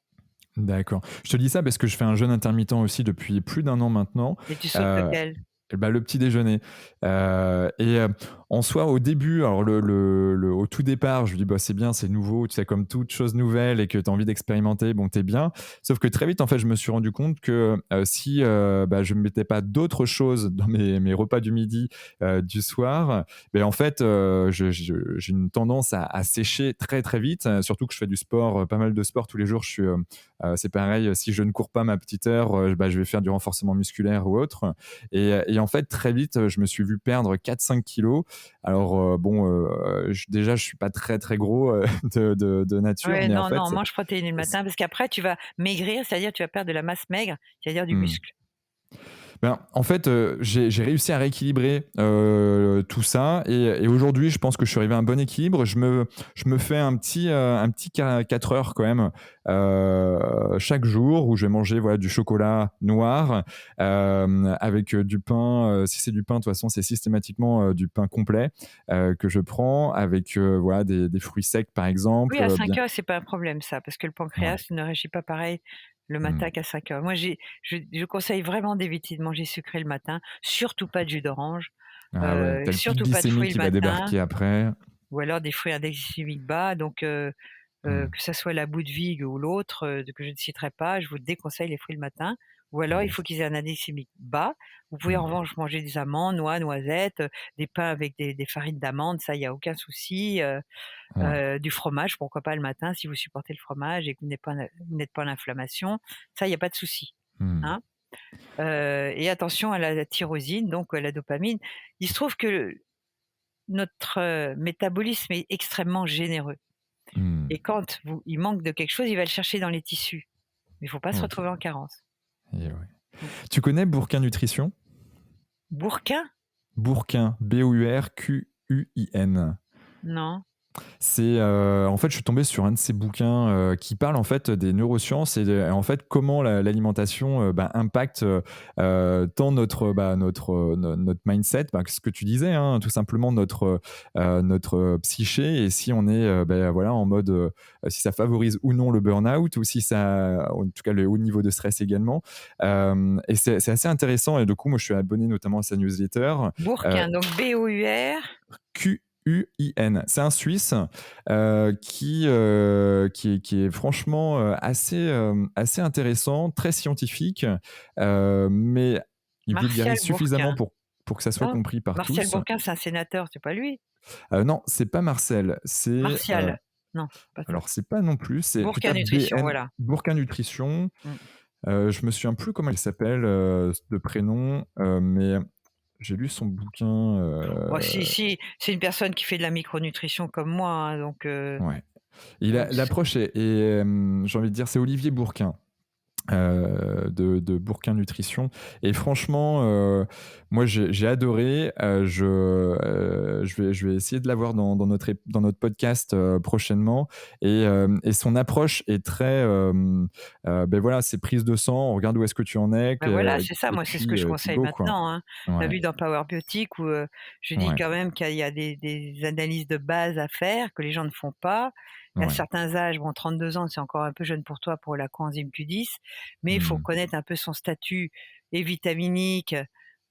D'accord. Je te dis ça parce que je fais un jeûne intermittent aussi depuis plus d'un an maintenant. Et tu sautes Heu lequel? Et bah, le petit déjeuner. En soi, au début, alors au tout départ, je lui dis: «Bah, c'est bien, c'est nouveau», tu sais, comme toute chose nouvelle et que tu as envie d'expérimenter, bon, tu es bien. Sauf que très vite, en fait, je me suis rendu compte que, si, bah, je ne mettais pas d'autres choses dans mes repas du midi, du soir, beh, en fait, j'ai une tendance à sécher très, très vite, surtout que je fais du sport, pas mal de sport tous les jours. C'est pareil, si je ne cours pas ma petite heure, bah, je vais faire du renforcement musculaire ou autre, et et en fait, très vite, je me suis vu perdre 4-5 kilos. Alors, déjà, je suis pas très, très gros de nature, Ouais, mais en non, fait, non, mange protéiné le matin parce qu'après tu vas maigrir, c'est-à-dire tu vas perdre de la masse maigre, c'est-à-dire du hmm. muscle. Ben, en fait, j'ai réussi à rééquilibrer tout ça et aujourd'hui, je pense que je suis arrivé à un bon équilibre. Je me fais un petit 4 heures quand même chaque jour où je vais manger voilà, du chocolat noir avec du pain. Si c'est du pain, de toute façon, c'est systématiquement du pain complet que je prends avec voilà, des fruits secs, par exemple. Oui, à 5 Bien. heures, c'est pas un problème ça, parce que le Ouais. pancréas ne réagit pas pareil le Hmm. matin qu'à 5 heures. Moi, je conseille vraiment d'éviter de manger sucré le matin, surtout pas de jus d'orange, Ah ouais, t'as le pic surtout pas de glycémique fruits le qui va matin, débarquer après. ou alors des fruits à index glycémique bas. Donc, Hmm. que ça soit la bout de vigue ou l'autre, que je ne citerai pas, je vous déconseille les fruits le matin. Ou alors, il Yes. faut qu'ils aient un index glycémique bas. Vous pouvez en Hmm. revanche manger des amandes, noix, noisettes, des pains avec des farines d'amandes, ça, il y a aucun souci. Ouais. Du fromage, pourquoi pas le matin si vous supportez le fromage et que vous n'êtes pas en inflammation, ça, il y a pas de souci, Hmm. hein. Et attention à la tyrosine, donc la dopamine. Il se trouve que notre, métabolisme est extrêmement généreux Hmm. et quand il manque de quelque chose, il va le chercher dans les tissus. Mais il faut pas se Ok. retrouver en carence. Et ouais. Mmh. Tu connais Bourquin Nutrition? Bourquin? Bourquin, Bourquin. Non. C'est en fait, je suis tombé sur un de ces bouquins qui parle en fait des neurosciences et en fait comment l'alimentation impacte tant notre mindset, ce que tu disais, hein, tout simplement notre psyché et si on est voilà en mode si ça favorise ou non le burn-out ou si ça, en tout cas le haut niveau de stress également. Et c'est assez intéressant et du coup moi je suis abonné notamment à sa newsletter. Bourquin, donc Bour. Quin. C'est un Suisse qui est franchement assez intéressant, très scientifique, mais il Martial vulgarise suffisamment Bourquin. pour que ça soit Non? compris par Martial tous. Bourquin, c'est un sénateur, c'est pas lui? Non, c'est pas Marcel, Martial? Non, pas ça. alors c'est pas non plus, tu Bourquin tapes Nutrition, BN, voilà. Bourquin Nutrition. Mmh. Je me souviens plus comment il s'appelle de prénom, mais j'ai lu son bouquin. Bah, si, c'est une personne qui fait de la micronutrition comme moi, hein, donc Ouais. donc c L'approche j'ai envie de dire, c'est Olivier Bourquin. De Bourquin Nutrition et franchement moi j'ai adoré. Je vais essayer de l'avoir dans notre podcast prochainement et son approche est très voilà, c'est prise de sang, on regarde où est-ce que tu en es bah, voilà, c'est ça, et moi, c'est ce que je puis conseille go quoi. maintenant, hein. Tu as Ouais, vu dans Power Biotique où, je dis ouais, quand même qu'il y a des analyses de base à faire que les gens ne font pas. À ouais. certains âges, bon, 32 ans, c'est encore un peu jeune pour toi pour la coenzyme Q10, mais il faut Hmm. connaître un peu son statut et vitaminique,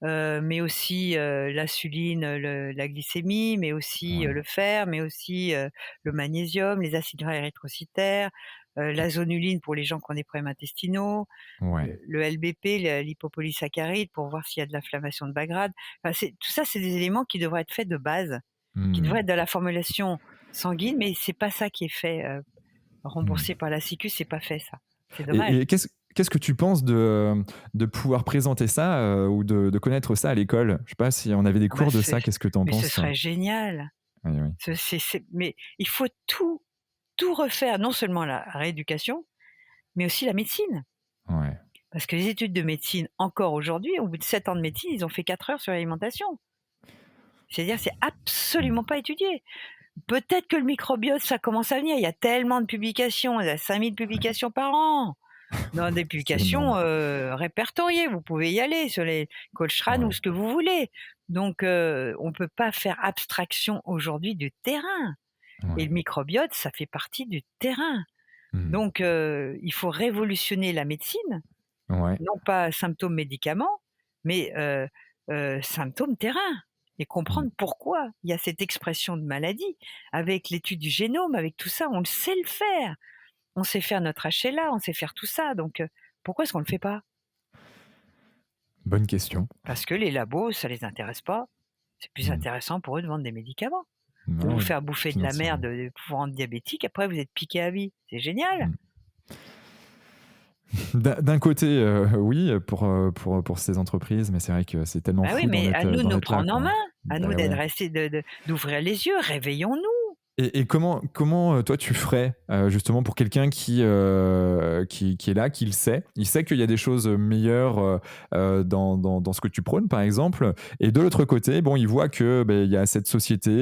mais aussi, l'insuline, la glycémie, mais aussi, Ouais, le fer, mais aussi, le magnésium, les acides gras érythrocytaires, la zonuline pour les gens qui ont des problèmes intestinaux, ouais. le LBP, l'hypopolysaccharide pour voir s'il y a de l'inflammation de bas grade. Enfin, tout ça, c'est des éléments qui devraient être faits de base, qui devraient Hmm. être dans la formulation sanguine, mais c'est pas ça qui est fait, Hmm. remboursé par la Sécu, c'est pas fait ça. C'est dommage. Et qu'est-ce que tu penses de pouvoir présenter ça ou de connaître ça à l'école? Je sais pas si on avait des Ah bah, cours de ça, qu'est-ce que tu en mais ce penses? serait génial. Oui, oui. Mais il faut tout refaire, non seulement la rééducation, mais aussi la médecine. Ouais. Parce que les études de médecine, encore aujourd'hui, au bout de 7 ans de médecine, ils ont fait 4 heures sur l'alimentation. C'est-à-dire, c'est absolument pas étudié. Peut-être que le microbiote, ça commence à venir. Il y a tellement de publications, il y a 5000 Ouais. publications par an. Dans des C'est publications énorme. répertoriées, vous pouvez y aller sur les Cochrane ou Ouais. ce que vous voulez. Donc, on ne peut pas faire abstraction aujourd'hui du terrain. Et Ouais. le microbiote, ça fait partie du terrain. Hmm. Donc, il faut révolutionner la médecine, Ouais. non pas symptômes-médicaments, mais symptômes-terrain. Et Hmm. comprendre pourquoi il y a cette expression de maladie. Avec l'étude du génome, avec tout ça, on le sait le faire. On sait faire notre HLA, on sait faire tout ça. Donc, pourquoi est-ce qu'on ne le fait pas? Bonne question. Parce que les labos, ça les intéresse pas. C'est plus Hmm. intéressant pour eux de vendre des médicaments. De vous Ouais, faire bouffer de la merde, financièrement. de vous rendre diabétique, après vous êtes piqué à vie. C'est génial! Hmm. D'un côté, oui, pour ces entreprises, mais c'est vrai que c'est tellement Bah oui, fou mais à nous de d'en nous être là, prendre en quoi. main, à nous Bah d'être ouais. restés d'ouvrir les yeux, réveillons-nous. Et comment toi tu ferais justement pour quelqu'un qui est là, qui le sait, il sait qu'il y a des choses meilleures dans ce que tu prônes par exemple, et de l'autre côté, bon, il voit que ben, il y a cette société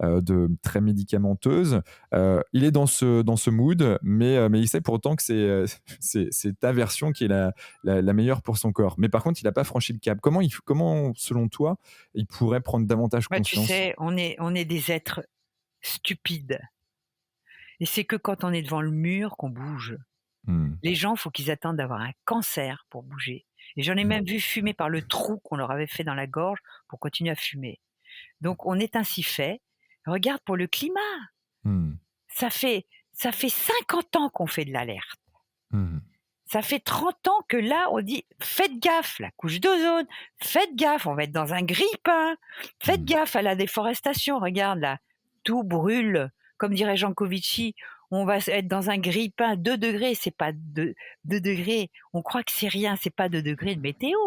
de très médicamenteuse, il est dans ce mood, mais il sait pour autant que c'est ta version qui est la meilleure pour son corps. Mais par contre, il n'a pas franchi le cap. Comment selon toi, il pourrait prendre davantage Bah, tu conscience? sais, on est des êtres stupides et c'est que quand on est devant le mur qu'on bouge. Hmm. Les gens, faut qu'ils attendent d'avoir un cancer pour bouger et j'en ai Hmm. même vu fumer par le trou qu'on leur avait fait dans la gorge pour continuer à fumer. Donc on est ainsi fait. Regarde pour le climat, Hmm. ça fait ça fait 50 ans qu'on fait de l'alerte. Hmm. Ça fait 30 ans que là, on dit: «Faites gaffe, la couche d'ozone, faites gaffe, on va être dans un grille-pain, faites Hmm. gaffe à la déforestation, regarde là, tout brûle». Comme dirait Jancovici, on va être dans un grille-pain, 2 degrés, c'est pas 2 degrés, on croit que c'est rien, c'est pas 2 degrés de météo.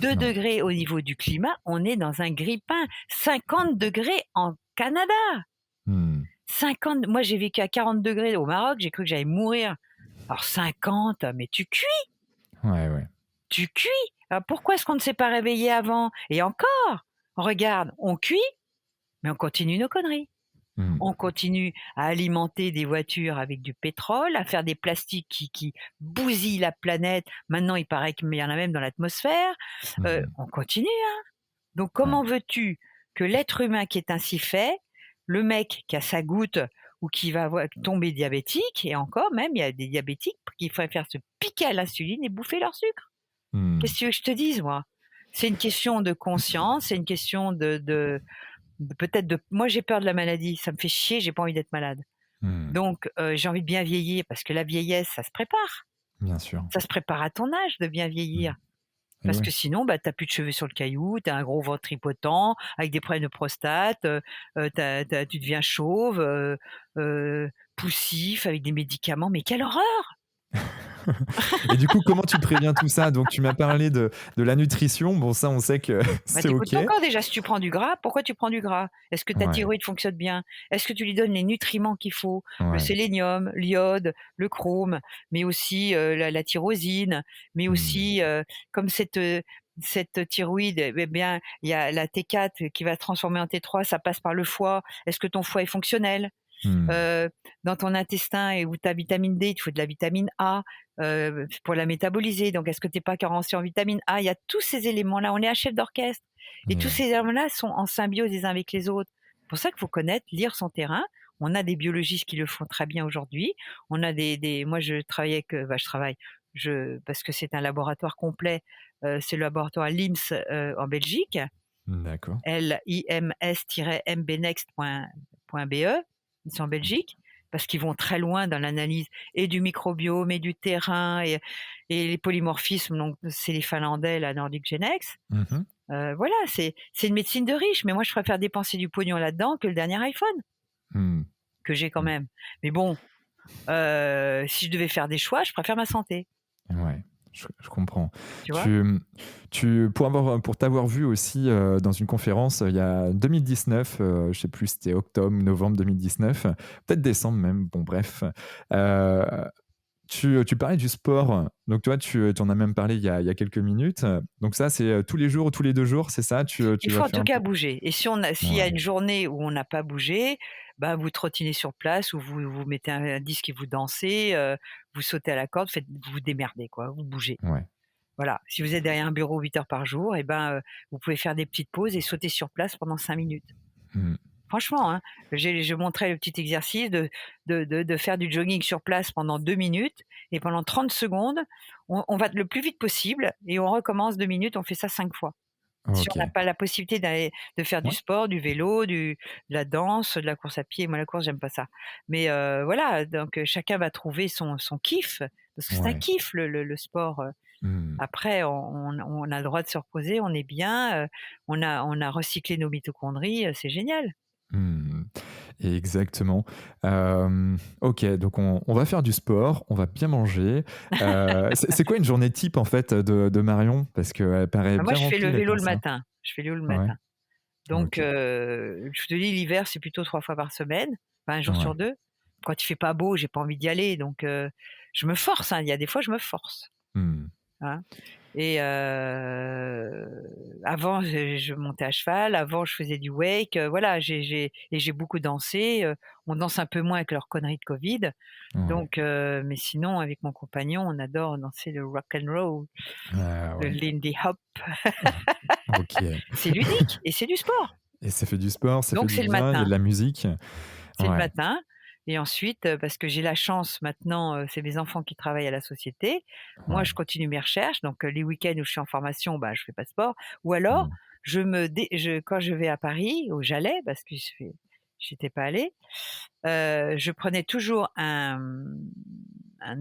2 Non. degrés au niveau du climat, on est dans un grille-pain, 50 degrés en Canada. Hmm. 50, moi j'ai vécu à 40 degrés au Maroc, j'ai cru que j'allais mourir. Alors 50, mais tu cuis, Ouais, ouais. tu cuis. Alors pourquoi est-ce qu'on ne s'est pas réveillé avant? Et encore, regarde, on cuit, mais on continue nos conneries. Hmm. On continue à alimenter des voitures avec du pétrole, à faire des plastiques qui bousillent la planète. Maintenant, il paraît qu'il y en a même dans l'atmosphère. Hmm. On continue, hein. Donc Ouais. comment veux-tu que l'être humain qui est ainsi fait, le mec qui a sa goutte ou qui va tomber diabétique, et encore même, il y a des diabétiques qui préfèrent se piquer à l'insuline et bouffer leur sucre. Hmm. Qu'est-ce que tu veux que je te dise, moi? C'est une question de conscience, c'est une question peut-être de. Moi, j'ai peur de la maladie, ça me fait chier, j'ai pas envie d'être malade. Hmm. Donc, j'ai envie de bien vieillir parce que la vieillesse, ça se prépare. Bien sûr. Ça se prépare à ton âge de bien Hmm. vieillir. Et Parce ouais. que sinon, bah, tu plus de cheveux sur le caillou, tu as un gros ventre tripotant, avec des problèmes de prostate, tu deviens chauve, poussif, avec des médicaments. Mais quelle horreur! Et du coup, comment tu préviens tout ça? Donc, tu m'as parlé de la nutrition. Bon, ça, on sait que Bah, c'est t'écoutes OK. ton corps déjà. Si tu prends du gras, pourquoi tu prends du gras? Est-ce que ta Ouais, thyroïde fonctionne bien? Est-ce que tu lui donnes les nutriments qu'il faut? Le ouais. sélénium, l'iode, le chrome, mais aussi la tyrosine, mais Hmm. aussi comme cette thyroïde, eh bien, il y a la T4 qui va se transformer en T3, ça passe par le foie. Est-ce que ton foie est fonctionnel? Hmm. Dans ton intestin et où ta vitamine D, il te faut de la vitamine A pour la métaboliser. Donc, est-ce que tu es pas carencé en vitamine A? Il y a tous ces éléments-là. On est un chef d'orchestre et Et tous ouais. ces éléments-là sont en symbiose les uns avec les autres. C'est pour ça qu'il faut connaître, lire son terrain. On a des biologistes qui le font très bien aujourd'hui. On a moi, je travaille avec, je travaille, parce que c'est un laboratoire complet. C'est le laboratoire LIMS en Belgique, D'accord. lims-mbnext.be. Ils sont en Belgique parce qu'ils vont très loin dans l'analyse et du microbiome et du terrain et les polymorphismes. Donc, c'est les Finlandais, la Nordic Genex. Mhm. Voilà, c'est une médecine de riche. Mais moi, je préfère dépenser du pognon là-dedans que le dernier iPhone Hmm. que j'ai quand Hmm. même. Mais bon, si je devais faire des choix, je préfère ma santé. Ouais, je comprends. Tu vois? Pour t'avoir vu aussi dans une conférence il y a 2019, je sais plus, c'était octobre, novembre 2019, peut-être décembre même, bon bref. Euh, tu parlais du sport, donc toi tu en as même parlé il y a quelques minutes. Donc ça c'est tous les jours ou tous les 2 jours, c'est ça? Tu Il vas faut en faire tout un cas peu. bouger et s'il y a Ouais, une journée où on n'a pas bougé, bah, vous trottinez sur place ou vous mettez un disque et vous dansez, vous sautez à la corde, vous vous démerdez quoi, vous bougez. ouais. Voilà, si vous êtes derrière un bureau 8 heures par jour et ben, vous pouvez faire des petites pauses et sauter sur place pendant 5 minutes. Hmm. Franchement, hein, je montrais le petit exercice de faire du jogging sur place pendant 2 minutes et pendant 30 secondes, on va le plus vite possible et on recommence 2 minutes, on fait ça 5 fois. Si Ok. on n'a pas la possibilité de faire du Ouais. sport, du vélo, de la danse, de la course à pied. Moi, la course, j'aime pas ça. Mais voilà, donc chacun va trouver son kiff, parce que c'est un Ouais. kiff le sport. Hmm. Après, on a le droit de se reposer, on est bien, on a recyclé nos mitochondries, c'est génial. Hmm. Exactement. Ok, donc on va faire du sport, on va bien manger. C'est quoi une journée type en fait de Marion? Parce qu'elle paraît Bah, moi, bien je fais le remplie là vélo comme le ça. matin. Je fais le vélo le Ouais, matin. Donc, ok. je te dis l'hiver, c'est plutôt 3 fois par semaine, enfin 1 jour sur Ouais. 2. Quand il fait pas beau, j'ai pas envie d'y aller, donc je me force, hein, il y a des fois je me force, Hmm. hein. Et avant je montais à cheval, avant je faisais du wake, voilà, j'ai beaucoup dansé, on danse un peu moins avec leurs conneries de Covid, Ouais. donc mais sinon avec mon compagnon, on adore danser le rock and roll, Ah le ouais. lindy hop. Ok. C'est ludique et c'est du sport, Et ça fait du sport, ça fait donc du c'est le bien, il y a matin. de la musique. C'est le Ouais. matin et ensuite, parce que j'ai la chance maintenant, c'est mes enfants qui travaillent à la société. Moi, je Ouais. continue mes recherches, donc les week-ends où je suis en formation, bah, je fais pas de sport ou alors Hmm. quand je vais à Paris, où j'allais parce que j'étais pas allée, je prenais toujours un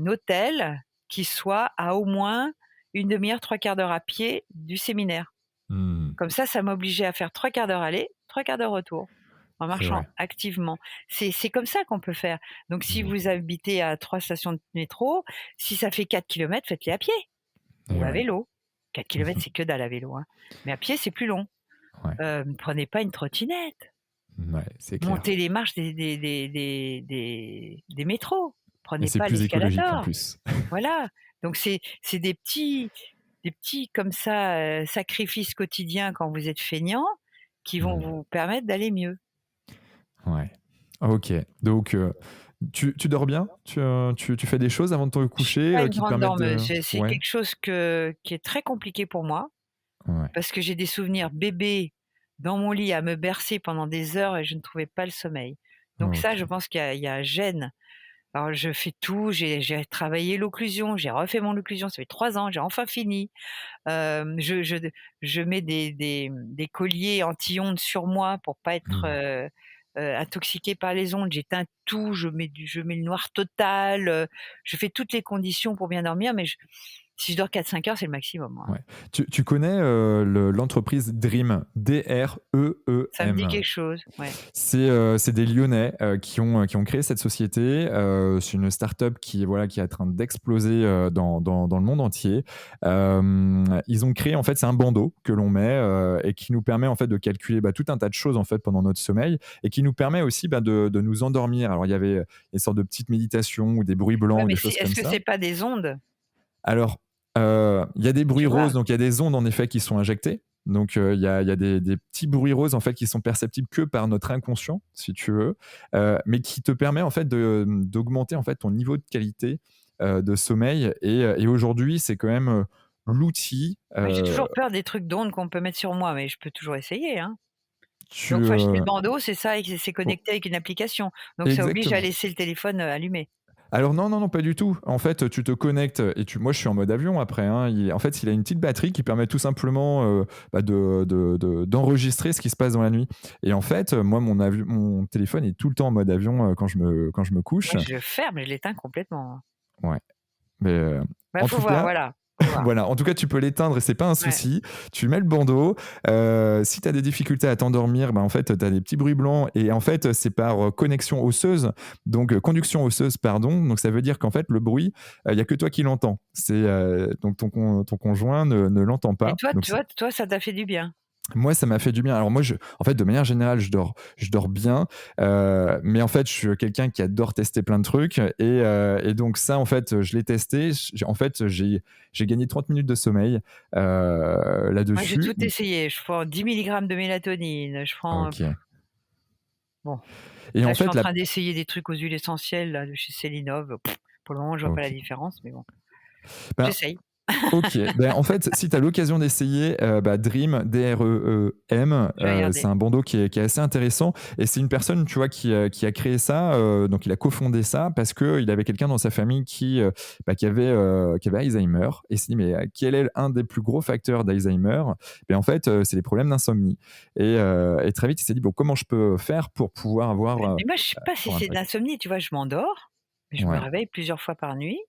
hôtel qui soit à au moins une demi heure, 3/4 d'heure à pied du séminaire. Hmm. Comme ça m'obligeait à faire 3/4 d'heure aller, 3/4 d'heure retour, en Et marchant ouais. activement. C'est comme ça qu'on peut faire. Donc si Hmm. vous habitez à 3 stations de métro, si ça fait 4 kilomètres, faites-les à pied Et ou à ouais. vélo. 4 kilomètres, c'est que dalle à vélo, hein. Mais à pied, c'est plus long. Ouais. Ne prenez pas une trottinette. Ouais, c'est clair. Montez les marches des métros. Et Prenez c'est pas plus écologique en l'escalator. plus. Voilà. Donc c'est des petits comme ça, sacrifices quotidiens quand vous êtes feignant, qui vont Hmm. vous permettre d'aller mieux. Ouais. Ok. Donc, tu dors bien? Tu fais des choses avant de te Je suis coucher pas une qui te grande permettent de... dormeuse, c'est Ouais. quelque chose qui est très compliqué pour moi, Ouais. parce que j'ai des souvenirs bébé dans mon lit à me bercer pendant des heures et je ne trouvais pas le sommeil. Donc ça, je Ok. pense qu'il y a un gène. Alors je fais tout, j'ai travaillé l'occlusion, j'ai refait mon occlusion, ça fait 3 ans, j'ai enfin fini. Je mets des colliers anti-ondes sur moi pour pas être, Hmm. intoxiquée par les ondes. J'éteins tout, je mets le noir total, je fais toutes les conditions pour bien dormir, mais si je dors 4-5 heures, c'est le maximum, moi, hein. Ouais. Tu connais l'entreprise Dream, Ça me dit D-R-E-E-M. quelque chose, ouais. C'est des Lyonnais qui ont créé cette société. C'est une start-up voilà, qui est en train d'exploser dans le monde entier. Ils ont créé, en fait, c'est un bandeau que l'on met et qui nous permet en fait de calculer tout un tas de choses en fait pendant notre sommeil et qui nous permet aussi de nous endormir. Alors il y avait une sorte de petite méditation ou des bruits Ouais, blancs ou mais des si choses comme est-ce que ça. c'est pas des ondes? Alors, il y a des bruits Tu roses, vois? donc il y a des ondes en effet qui sont injectées. Donc il y a des petits bruits roses en fait qui sont perceptibles que par notre inconscient, si tu veux, mais qui te permet en fait d'augmenter en fait ton niveau de qualité de sommeil. Et aujourd'hui, c'est quand même l'outil. Ouais, j'ai toujours peur des trucs d'ondes qu'on peut mettre sur moi, mais je peux toujours essayer, hein. Tu Donc faut acheter le bandeau, c'est ça et que c'est oh, connecté avec une application. Donc ça oblige à exactement. laisser le téléphone, allumé. Alors non, non, non, pas du tout. En fait, tu te connectes et moi, je suis en mode avion après, hein. En fait, il a une petite batterie qui permet tout simplement d'enregistrer ce qui se passe dans la nuit. Et en fait, moi, mon téléphone est tout le temps en mode avion quand je me couche. Moi, je le ferme, je l'éteins complètement, hein. Ouais. Mais Bah, en faut tout voir, cas, voilà, faut voir. voilà, en tout cas, tu peux l'éteindre et c'est pas un Ouais. souci. Tu mets le bandeau. Si tu as des difficultés à t'endormir, en fait, tu as des petits bruits blancs et en fait, c'est par connexion osseuse, donc conduction osseuse, pardon. Donc ça veut dire qu'en fait, le bruit, il y a que toi qui l'entends. Donc ton conjoint ne l'entend Et pas. toi, Donc tu vois, toi, ça t'a fait du bien? moi, ça m'a fait du bien. Alors moi, en fait, de manière générale, je dors bien, mais en fait, je suis quelqu'un qui adore tester plein de trucs, et donc ça, en fait, je l'ai testé. En fait, j'ai gagné 30 minutes de sommeil Moi, j'ai là-dessus. tout essayé. Je prends 10 milligrammes de mélatonine, je prends, Ok. bon, Et là, en je suis fait, en train d'essayer des trucs aux huiles essentielles, là, de chez Célinov. Pour le moment, je vois pas la ok. différence, mais bon, Ben, j'essaye. ok. En fait, si tu as l'occasion d'essayer, Dream, D-R-E-E-M, Je vais c'est regarder. un bandeau qui est assez intéressant. Et c'est une personne, tu vois, qui a créé ça. Donc, il a cofondé ça parce qu'il avait quelqu'un dans sa famille qui avait Alzheimer. Et il s'est dit, mais quel est un des plus gros facteurs d'Alzheimer? En fait, c'est les problèmes d'insomnie. Et très vite, il s'est dit, bon, comment je peux faire pour pouvoir Mais moi, je sais pas si avoir un c'est de impact? l'insomnie, tu vois? Je m'endors, mais je me Ouais. réveille plusieurs fois par nuit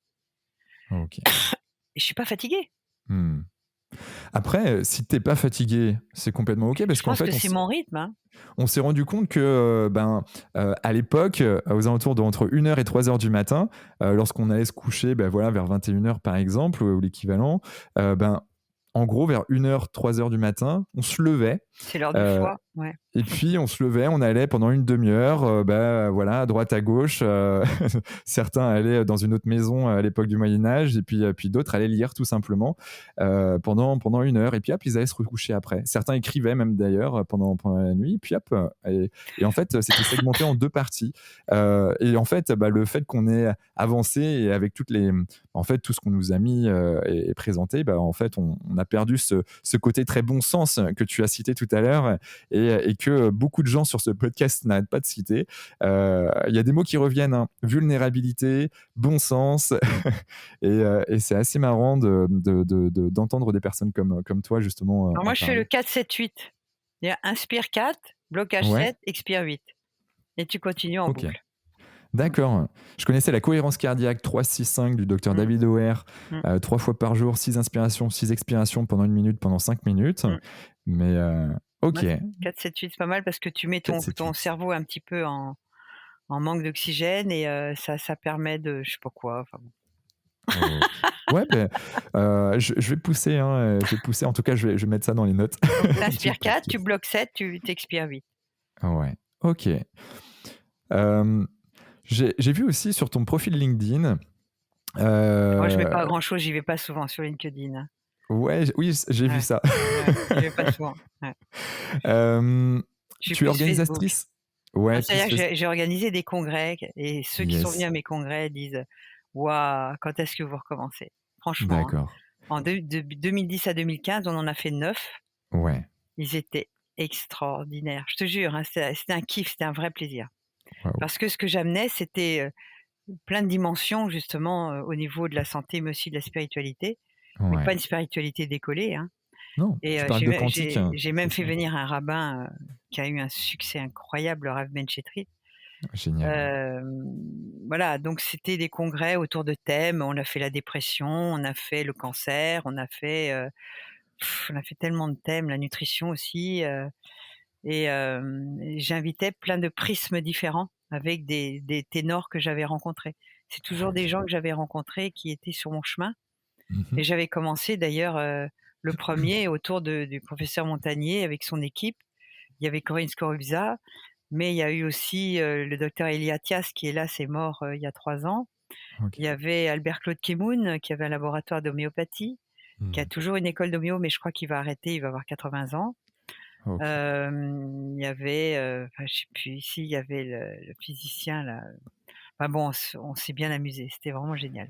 Ok. et je suis pas fatiguée. Hmm. Après, si t'es pas fatigué, c'est complètement OK parce Je qu'en pense que fait, c'est mon rythme, hein. on s'est rendu compte que, à l'époque, aux alentours de entre 1 heure et 3 heures du matin, lorsqu'on allait se coucher, voilà, vers 21 heures par exemple, ou l'équivalent, ben, en gros, vers 1 heure, 3 heures du matin, on se levait, C'est l'heure du heu foie, ouais. et puis on se levait, on allait pendant une demi-heure, voilà, à droite, à gauche. Certains allaient dans une autre maison à l'époque du Moyen Âge, et puis d'autres allaient lire tout simplement pendant 1 heure. Et puis hop, ils allaient se recoucher après. Certains écrivaient même d'ailleurs pendant la nuit. Puis hop, et en fait, c'était segmenté en deux parties. Et en fait, le fait qu'on ait avancé et avec en fait, tout ce qu'on nous a mis et présenté, en fait, on a perdu ce côté très bon sens que tu as cité tout à l'heure, et que beaucoup de gens sur ce podcast n'arrêtent pas de citer. Il y a des mots qui reviennent, hein. Vulnérabilité, bon sens, et c'est assez marrant d'entendre des personnes comme toi justement Alors en moi, je fais le parler. 4-7-8. Il y a inspire 4, blocage Ouais, 7, expire 8 et tu continues en ok. boucle. Mmh. D'accord. Je connaissais la cohérence cardiaque 3-6-5 du docteur Mmh. David O'Hare, Mmh. 3 fois par jour, 6 inspirations, 6 expirations pendant 1 minute, pendant 5 minutes. Mmh. Mais Moi, ok, 4-7-8, c'est pas mal parce que tu mets ton 4-7-8. cerveau un petit peu en manque d'oxygène et ça permet de je sais pas quoi, enfin bon. Ok. Ouais, je vais pousser, hein, je vais pousser. En tout cas, je vais mettre ça dans les notes Donc tu du 4, tu podcast. bloques 7, tu expires 8. Ouais, ok. Euh, j'ai vu aussi sur ton profil LinkedIn. Moi, je mets euh, pas grand-chose, j'y vais pas souvent sur LinkedIn, hein. ouais, oui, j'ai vu Ouais, ça. ouais, j'y vais pas souvent, ouais. Euh, Je suis Tu es plus Facebook. organisatrice? Ouais, plus C'est-à-dire que Facebook. j'ai organisé des congrès et ceux qui sont Yes, venus à mes congrès disent: «Waouh, quand est-ce que vous recommencez?» Franchement, hein. d'accord. De 2010 à 2015, on en a fait 9. Ouais, Ils étaient extraordinaires. Je te jure, hein, c'était un kiff, c'était un vrai plaisir. waouh. Parce que ce que j'amenais, c'était, plein de dimensions justement, au niveau de la santé, mais aussi de la spiritualité, mais Ouais. pas une spiritualité décollée, hein. Non, Et tu parles de quantique, hein, j'ai c'est même fait ça. venir un rabbin, qui a eu un succès incroyable, le Rav Benchetrit. Génial. Voilà, donc c'était des congrès autour de thèmes. On a fait la dépression, on a fait le cancer, on a fait tellement de thèmes, la nutrition aussi, et j'invitais plein de prismes différents avec des ténors que j'avais rencontrés. C'est toujours des Ok. gens que j'avais rencontrés qui étaient sur mon chemin, Mhm. et j'avais commencé d'ailleurs, le premier autour du professeur Montagnier avec son équipe. Il y avait Corinne Scorupza, mais il y a eu aussi, le docteur Elie Attias qui, hélas, est mort, il y a 3 ans. Ok. Il y avait Albert-Claude Kemoun, qui avait un laboratoire d'homéopathie, qui a Mhm. toujours une école d'homéo, mais je crois qu'il va arrêter, il va avoir 80 ans. Ok. Il y avait, enfin, je sais plus, ici, il y avait le physicien là, enfin bon, on s'est bien amusé, c'était vraiment génial.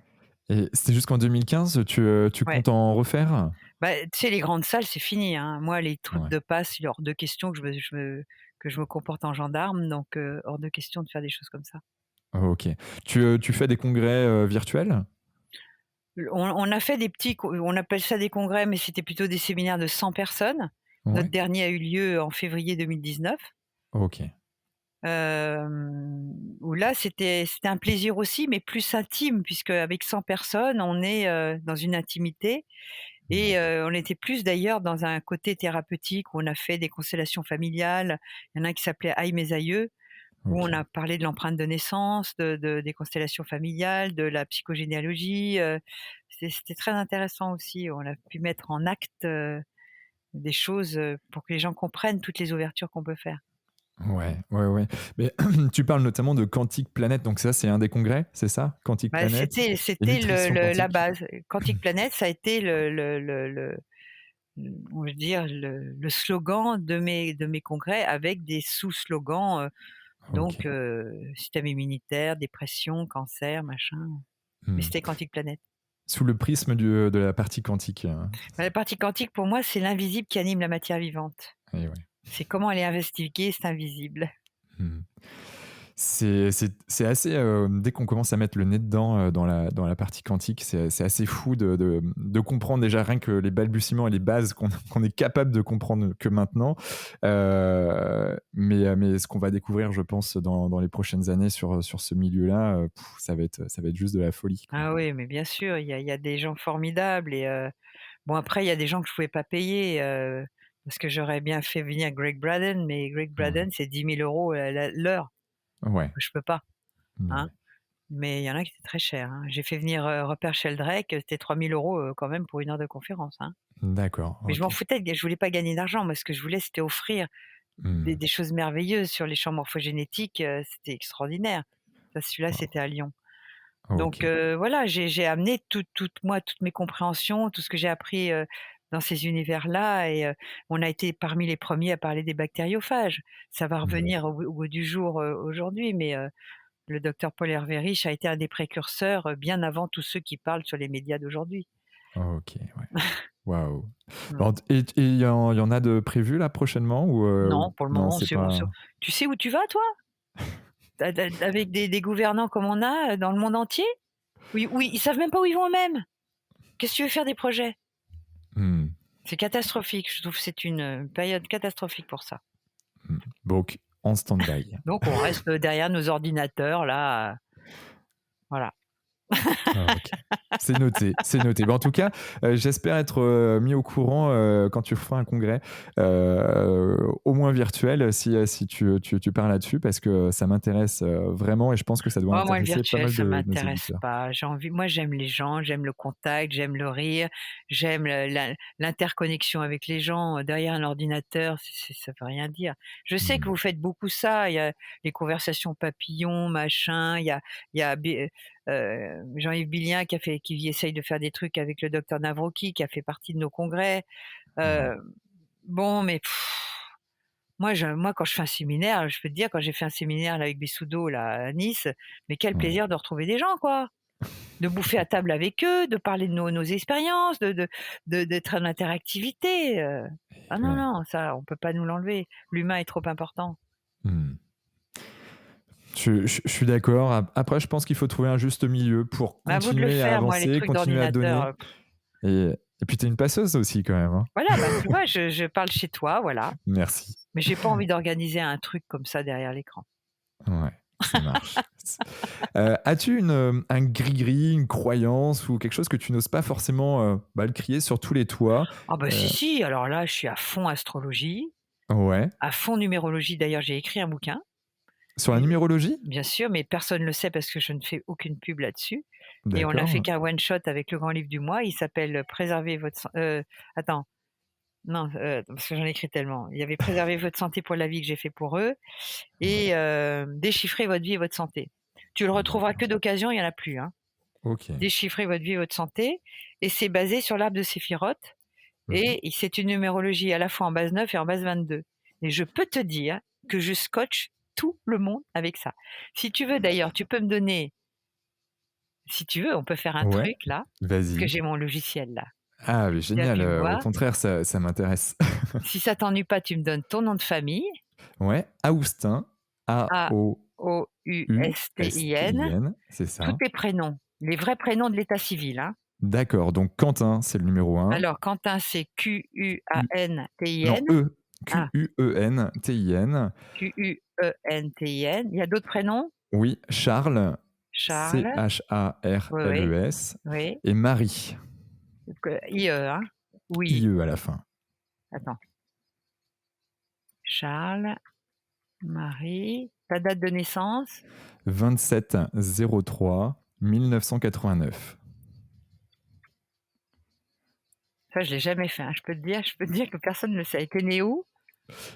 Et c'était jusqu'en 2015, tu Ouais, comptes en refaire? tu sais, les grandes salles, c'est fini, hein. Moi, les trucs Ouais. de passe, il est hors de question que je me comporte en gendarme, donc hors de question de faire des choses comme ça. Ok. Tu fais des congrès virtuels? On a fait des petits co on appelle ça des congrès, mais c'était plutôt des séminaires de 100 personnes. Notre Ouais. dernier a eu lieu en février 2019, Ok. où là, c'était un plaisir aussi, mais plus intime puisque avec 100 personnes, on est, dans une intimité, et D'accord. on était plus d'ailleurs dans un côté thérapeutique où on a fait des constellations familiales. Il y en a un qui s'appelait Aïe mes aïeux, où Ok. on a parlé de l'empreinte de naissance, des constellations familiales, de la psychogénéalogie, c'était très intéressant aussi. On a pu mettre en acte, des choses, pour que les gens comprennent toutes les ouvertures qu'on peut faire. Ouais, ouais, ouais. Mais tu parles notamment de Quantique Planet, donc ça, c'est un des congrès, c'est ça? Quantique Planet et C'était nutrition la quantique? base. Quantique Planet, ça a été on va dire le slogan de mes congrès avec des sous-slogans, Ok. donc système immunitaire, dépression, cancer, machin. Mais Hmm. c'était Quantique Planet. Sous le prisme de la partie quantique. Bah, la partie quantique, pour moi, c'est l'invisible qui anime la matière vivante. Et ouais. C'est comment elle est investiguée, c'est invisible. Hmm. C'est assez, dès qu'on commence à mettre le nez dedans, dans la partie quantique, c'est assez fou de comprendre déjà rien que les balbutiements et les bases qu'on est capable de comprendre que maintenant. Mais ce qu'on va découvrir, je pense, dans les prochaines années sur ce milieu-là, ça va être juste de la folie, quoi. Ah oui, mais bien sûr, il y a des gens formidables, et Bon, après, il y a des gens que je pouvais pas payer, parce que j'aurais bien fait venir Greg Braden, mais Greg Braden, c'est 10 000 € l'heure. Ouais. Je peux pas, hein. Ouais. Mais il y en a qui étaient très chers, hein. J'ai fait venir, Rupert Sheldrake, c'était 3 000 € quand même pour 1 heure de conférence, hein. D'accord, Mais je m'en OK. foutais, je voulais pas gagner d'argent. Moi, ce que je voulais, c'était offrir Mmh. des choses merveilleuses sur les champs morphogénétiques, c'était extraordinaire. Ça, celui-là, Waouh. c'était à Lyon. Donc OK. voilà, j'ai amené toutes mes compréhensions, tout ce que j'ai appris, dans ces univers-là et on a été parmi les premiers à parler des bactériophages. Ça va Ouais. revenir au bout du jour, aujourd'hui, mais le docteur Paul Hervé Riche a été un des précurseurs, bien avant tous ceux qui parlent sur les médias d'aujourd'hui. OK, ouais. Waouh. Mmh. Alors et il y en a de prévus là prochainement ou Non, pour le non, moment, c'est pas tu sais où tu vas toi? Avec des gouvernants comme on a, dans le monde entier? Oui, ils savent même pas où ils vont eux-mêmes. Qu'est-ce que tu veux faire des projets? mmh, C'est catastrophique, je trouve que c'est une, période catastrophique pour ça. mmh. Donc en stand-by. Donc on reste derrière nos ordinateurs là, voilà. Ah OK. C'est noté, c'est noté. Bah, en tout cas, j'espère être, mis au courant, quand tu feras un congrès, au moins virtuel, si tu pars là-dessus parce que ça m'intéresse, vraiment et je pense que ça doit Oh moi le intéresser pas virtuel mal ça de nos m'intéresse auditeurs. pas. Moi j'aime les gens, j'aime le contact, j'aime le rire, j'aime l'interconnexion avec les gens, derrière un ordinateur, ça veut rien dire. Je sais que Mmh. vous faites beaucoup ça, il y a les conversations papillons, machin, il y a Jean-Yves Billien qui essaye de faire des trucs avec le docteur Navroki, qui a fait partie de nos congrès. Ouais. Heu, bon mais moi, quand je fais un séminaire, je peux te dire, quand j'ai fait un séminaire là, avec Bessoudo là, à Nice, mais quel Ouais. plaisir de retrouver des gens, quoi! De bouffer à table avec eux, de parler de nos expériences, d'être en interactivité, ah non, Ouais. non, ça, on peut pas nous l'enlever. L'humain est trop important. Mmh. Je suis d'accord. Après, je pense qu'il faut trouver un juste milieu pour Mais à vous de le continuer à faire, moi, les avancer, trucs continuer à d'ordinateur, donner et puis tu es une passeuse aussi quand même, hein? voilà, bah, tu vois, je parle chez toi, voilà, Merci. mais j'ai pas envie d'organiser un truc comme ça derrière l'écran. Ouais, ça marche. As-tu un gris-gris, une croyance ou quelque chose que tu n'oses pas forcément, le crier sur tous les toits? Ah bah, si, Heu, si, alors là, je suis à fond astrologie, ouais. à fond numérologie. D'ailleurs, j'ai écrit un bouquin. Sur la numérologie? Bien sûr, mais personne ne le sait parce que je ne fais aucune pub là-dessus et on n'a fait D'accord. qu'un one shot avec le grand livre du mois. Il s'appelle, «Préservez votre san» attends, non, parce que j'en ai écrit tellement. Il y avait «Préservez votre santé pour la vie» que j'ai fait pour eux et Ouais, «Déchiffrez votre vie et votre santé». Tu le retrouveras que d'accord. d'occasion, il y en a plus, hein. OK. «Déchiffrez votre vie et votre santé» et c'est basé sur l'arbre de Séphiroth Mmh. et c'est une numérologie à la fois en base 9 et en base 22 et je peux te dire que je scotche tout le monde avec ça. Si tu veux d'ailleurs, tu peux me donner si tu veux, on peut faire un Ouais, truc là, parce que vas-y. j'ai mon logiciel là. Ah, mais Tiens, génial, tu au vois? contraire, ça m'intéresse. Si ça t'ennuie pas, tu me donnes ton nom de famille, Ouais, Aoustin, Aoustin, Aoustin, c'est tous ça. tes prénoms, les vrais prénoms de l'état civil, hein. D'accord, donc Quentin, c'est le numéro 1. Alors Quentin, c'est U non, Quantin, ah, Quentin. Quentin. Il y a d'autres prénoms? Oui, Charles, Charles, oui, oui, Charles oui, et Marie, IE, hein? Oui, IE à la fin. attends, Charles, Marie, ta date de naissance? 27/03/1989. Ça, je l'ai jamais fait, hein. Je peux te dire que personne ne le sait. Tu es né où?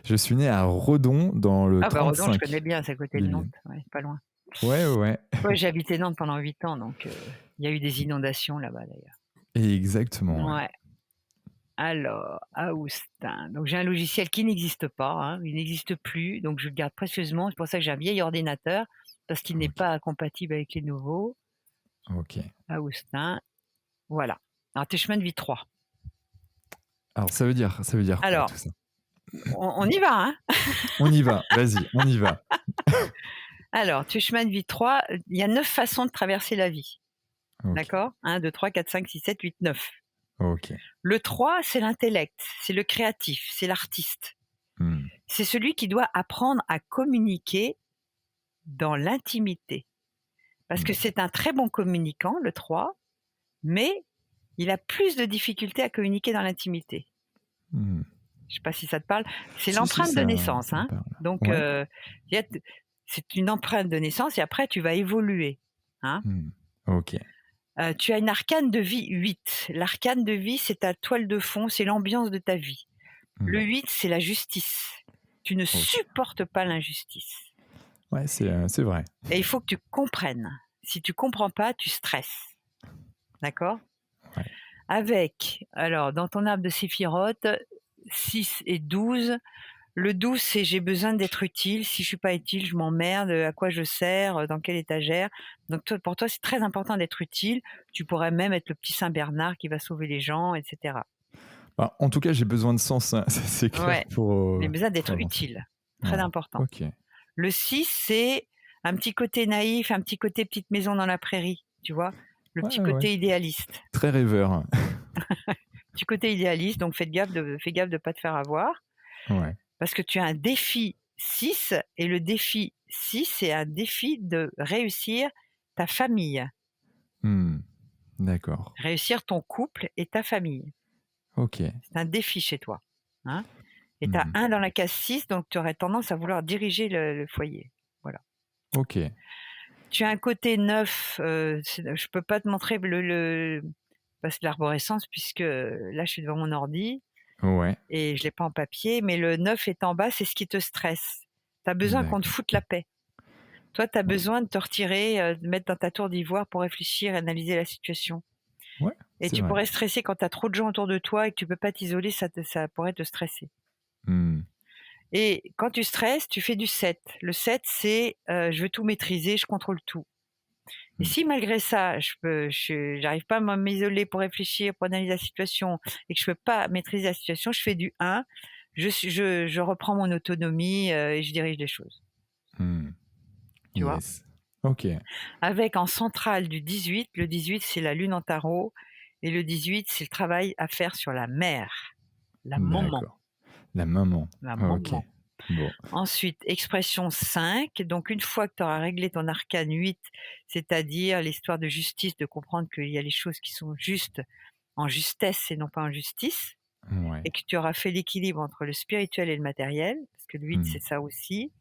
Je suis né à Redon dans le Ah bah, Redon, je 35, connais bien, c'est à côté de Yvelines. Nantes, ouais, pas loin. Ouais, ouais, ouais. Ouais, j'ai habité Nantes pendant 8 ans, donc il y a eu des inondations là-bas d'ailleurs. Exactement, ouais. Ouais. Alors, Aoustin, donc j'ai un logiciel qui n'existe pas, hein, il n'existe plus, donc je le garde précieusement. C'est pour ça que j'ai un vieil ordinateur, parce qu'il n'est OK, pas compatible avec les nouveaux. OK. Aoustin, voilà. Alors tes chemins de vie 3. Alors ça veut dire quoi Alors, tout ça? on y va, hein? On y va, vas-y, on y va. Alors, tes chemins de vie 3, il y a 9 façons de traverser la vie. OK, D'accord? 1, 2, 3, 4, 5, 6, 7, 8, 9. OK. Le 3, c'est l'intellect, c'est le créatif, c'est l'artiste. Mmh. C'est celui qui doit apprendre à communiquer dans l'intimité. Parce que Mmh. c'est un très bon communicant, le 3, mais il a plus de difficultés à communiquer dans l'intimité. Hmm. Je ne sais pas si ça te parle. C'est Si, l'empreinte de naissance. ça me Hein. parle. Donc, Ouais. c'est une empreinte de naissance et après, tu vas évoluer. Hein. Ok. Tu as une arcane de vie 8. L'arcane de vie, c'est ta toile de fond, c'est l'ambiance de ta vie. Le 8, c'est la justice. Tu ne supportes pas l'injustice. Ouais, c'est vrai. Et il faut que tu comprennes. Si tu comprends pas, tu stresses. D'accord ? Ouais. Avec, alors, dans ton arbre de Séphiroth, 6 et 12, le 12, c'est j'ai besoin d'être utile. Si je suis pas utile, je m'emmerde. À quoi je sers? Dans quelle étagère? Donc, pour toi, c'est très important d'être utile. Tu pourrais même être le petit Saint Bernard qui va sauver les gens, etc. Bah, en tout cas, j'ai besoin de sens, hein, ça, c'est clair. Ouais, j'ai besoin d'être avancer. utile. Très Ouais. important. Ok. Le 6, c'est un petit côté naïf, un petit côté petite maison dans la prairie, tu vois, le petit côté idéaliste. Très rêveur. Petit côté idéaliste, donc fais gaffe de pas te faire avoir. Ouais. Parce que tu as un défi 6, et le défi 6, c'est un défi de réussir ta famille. D'accord. Réussir ton couple et ta famille. Ok. C'est un défi chez toi. Hein, et tu as 1 dans la case 6, donc tu aurais tendance à vouloir diriger le foyer. Voilà. Ok. Tu as un côté 9, je peux pas te montrer parce que l'arborescence, puisque là je suis devant mon ordi. Ouais. Et je l'ai pas en papier, mais le 9 est en bas, c'est ce qui te stresse. Tu as besoin qu'on te foute la paix. Toi, tu as besoin de te retirer, de mettre dans ta tour d'ivoire pour réfléchir et analyser la situation. Ouais, et tu pourrais stresser quand tu as trop de gens autour de toi et que tu peux pas t'isoler, ça pourrait te stresser. Et quand tu stresses, tu fais du 7. Le 7, c'est je veux tout maîtriser, je contrôle tout. Et si malgré ça, je n'arrive pas à m'isoler pour réfléchir, pour analyser la situation, et que je peux pas maîtriser la situation, je fais du 1, je reprends mon autonomie et je dirige les choses. Tu vois ? Ok. Avec en centrale du 18, le 18 c'est la lune en tarot, et le 18 c'est le travail à faire sur la mère, la maman. La maman. La maman. Ok. Bon. Ensuite, expression 5. Donc, une fois que tu auras réglé ton arcane 8, c'est-à-dire l'histoire de justice, de comprendre qu'il y a les choses qui sont justes en justesse et non pas en justice, et que tu auras fait l'équilibre entre le spirituel et le matériel, parce que le 8, c'est ça aussi,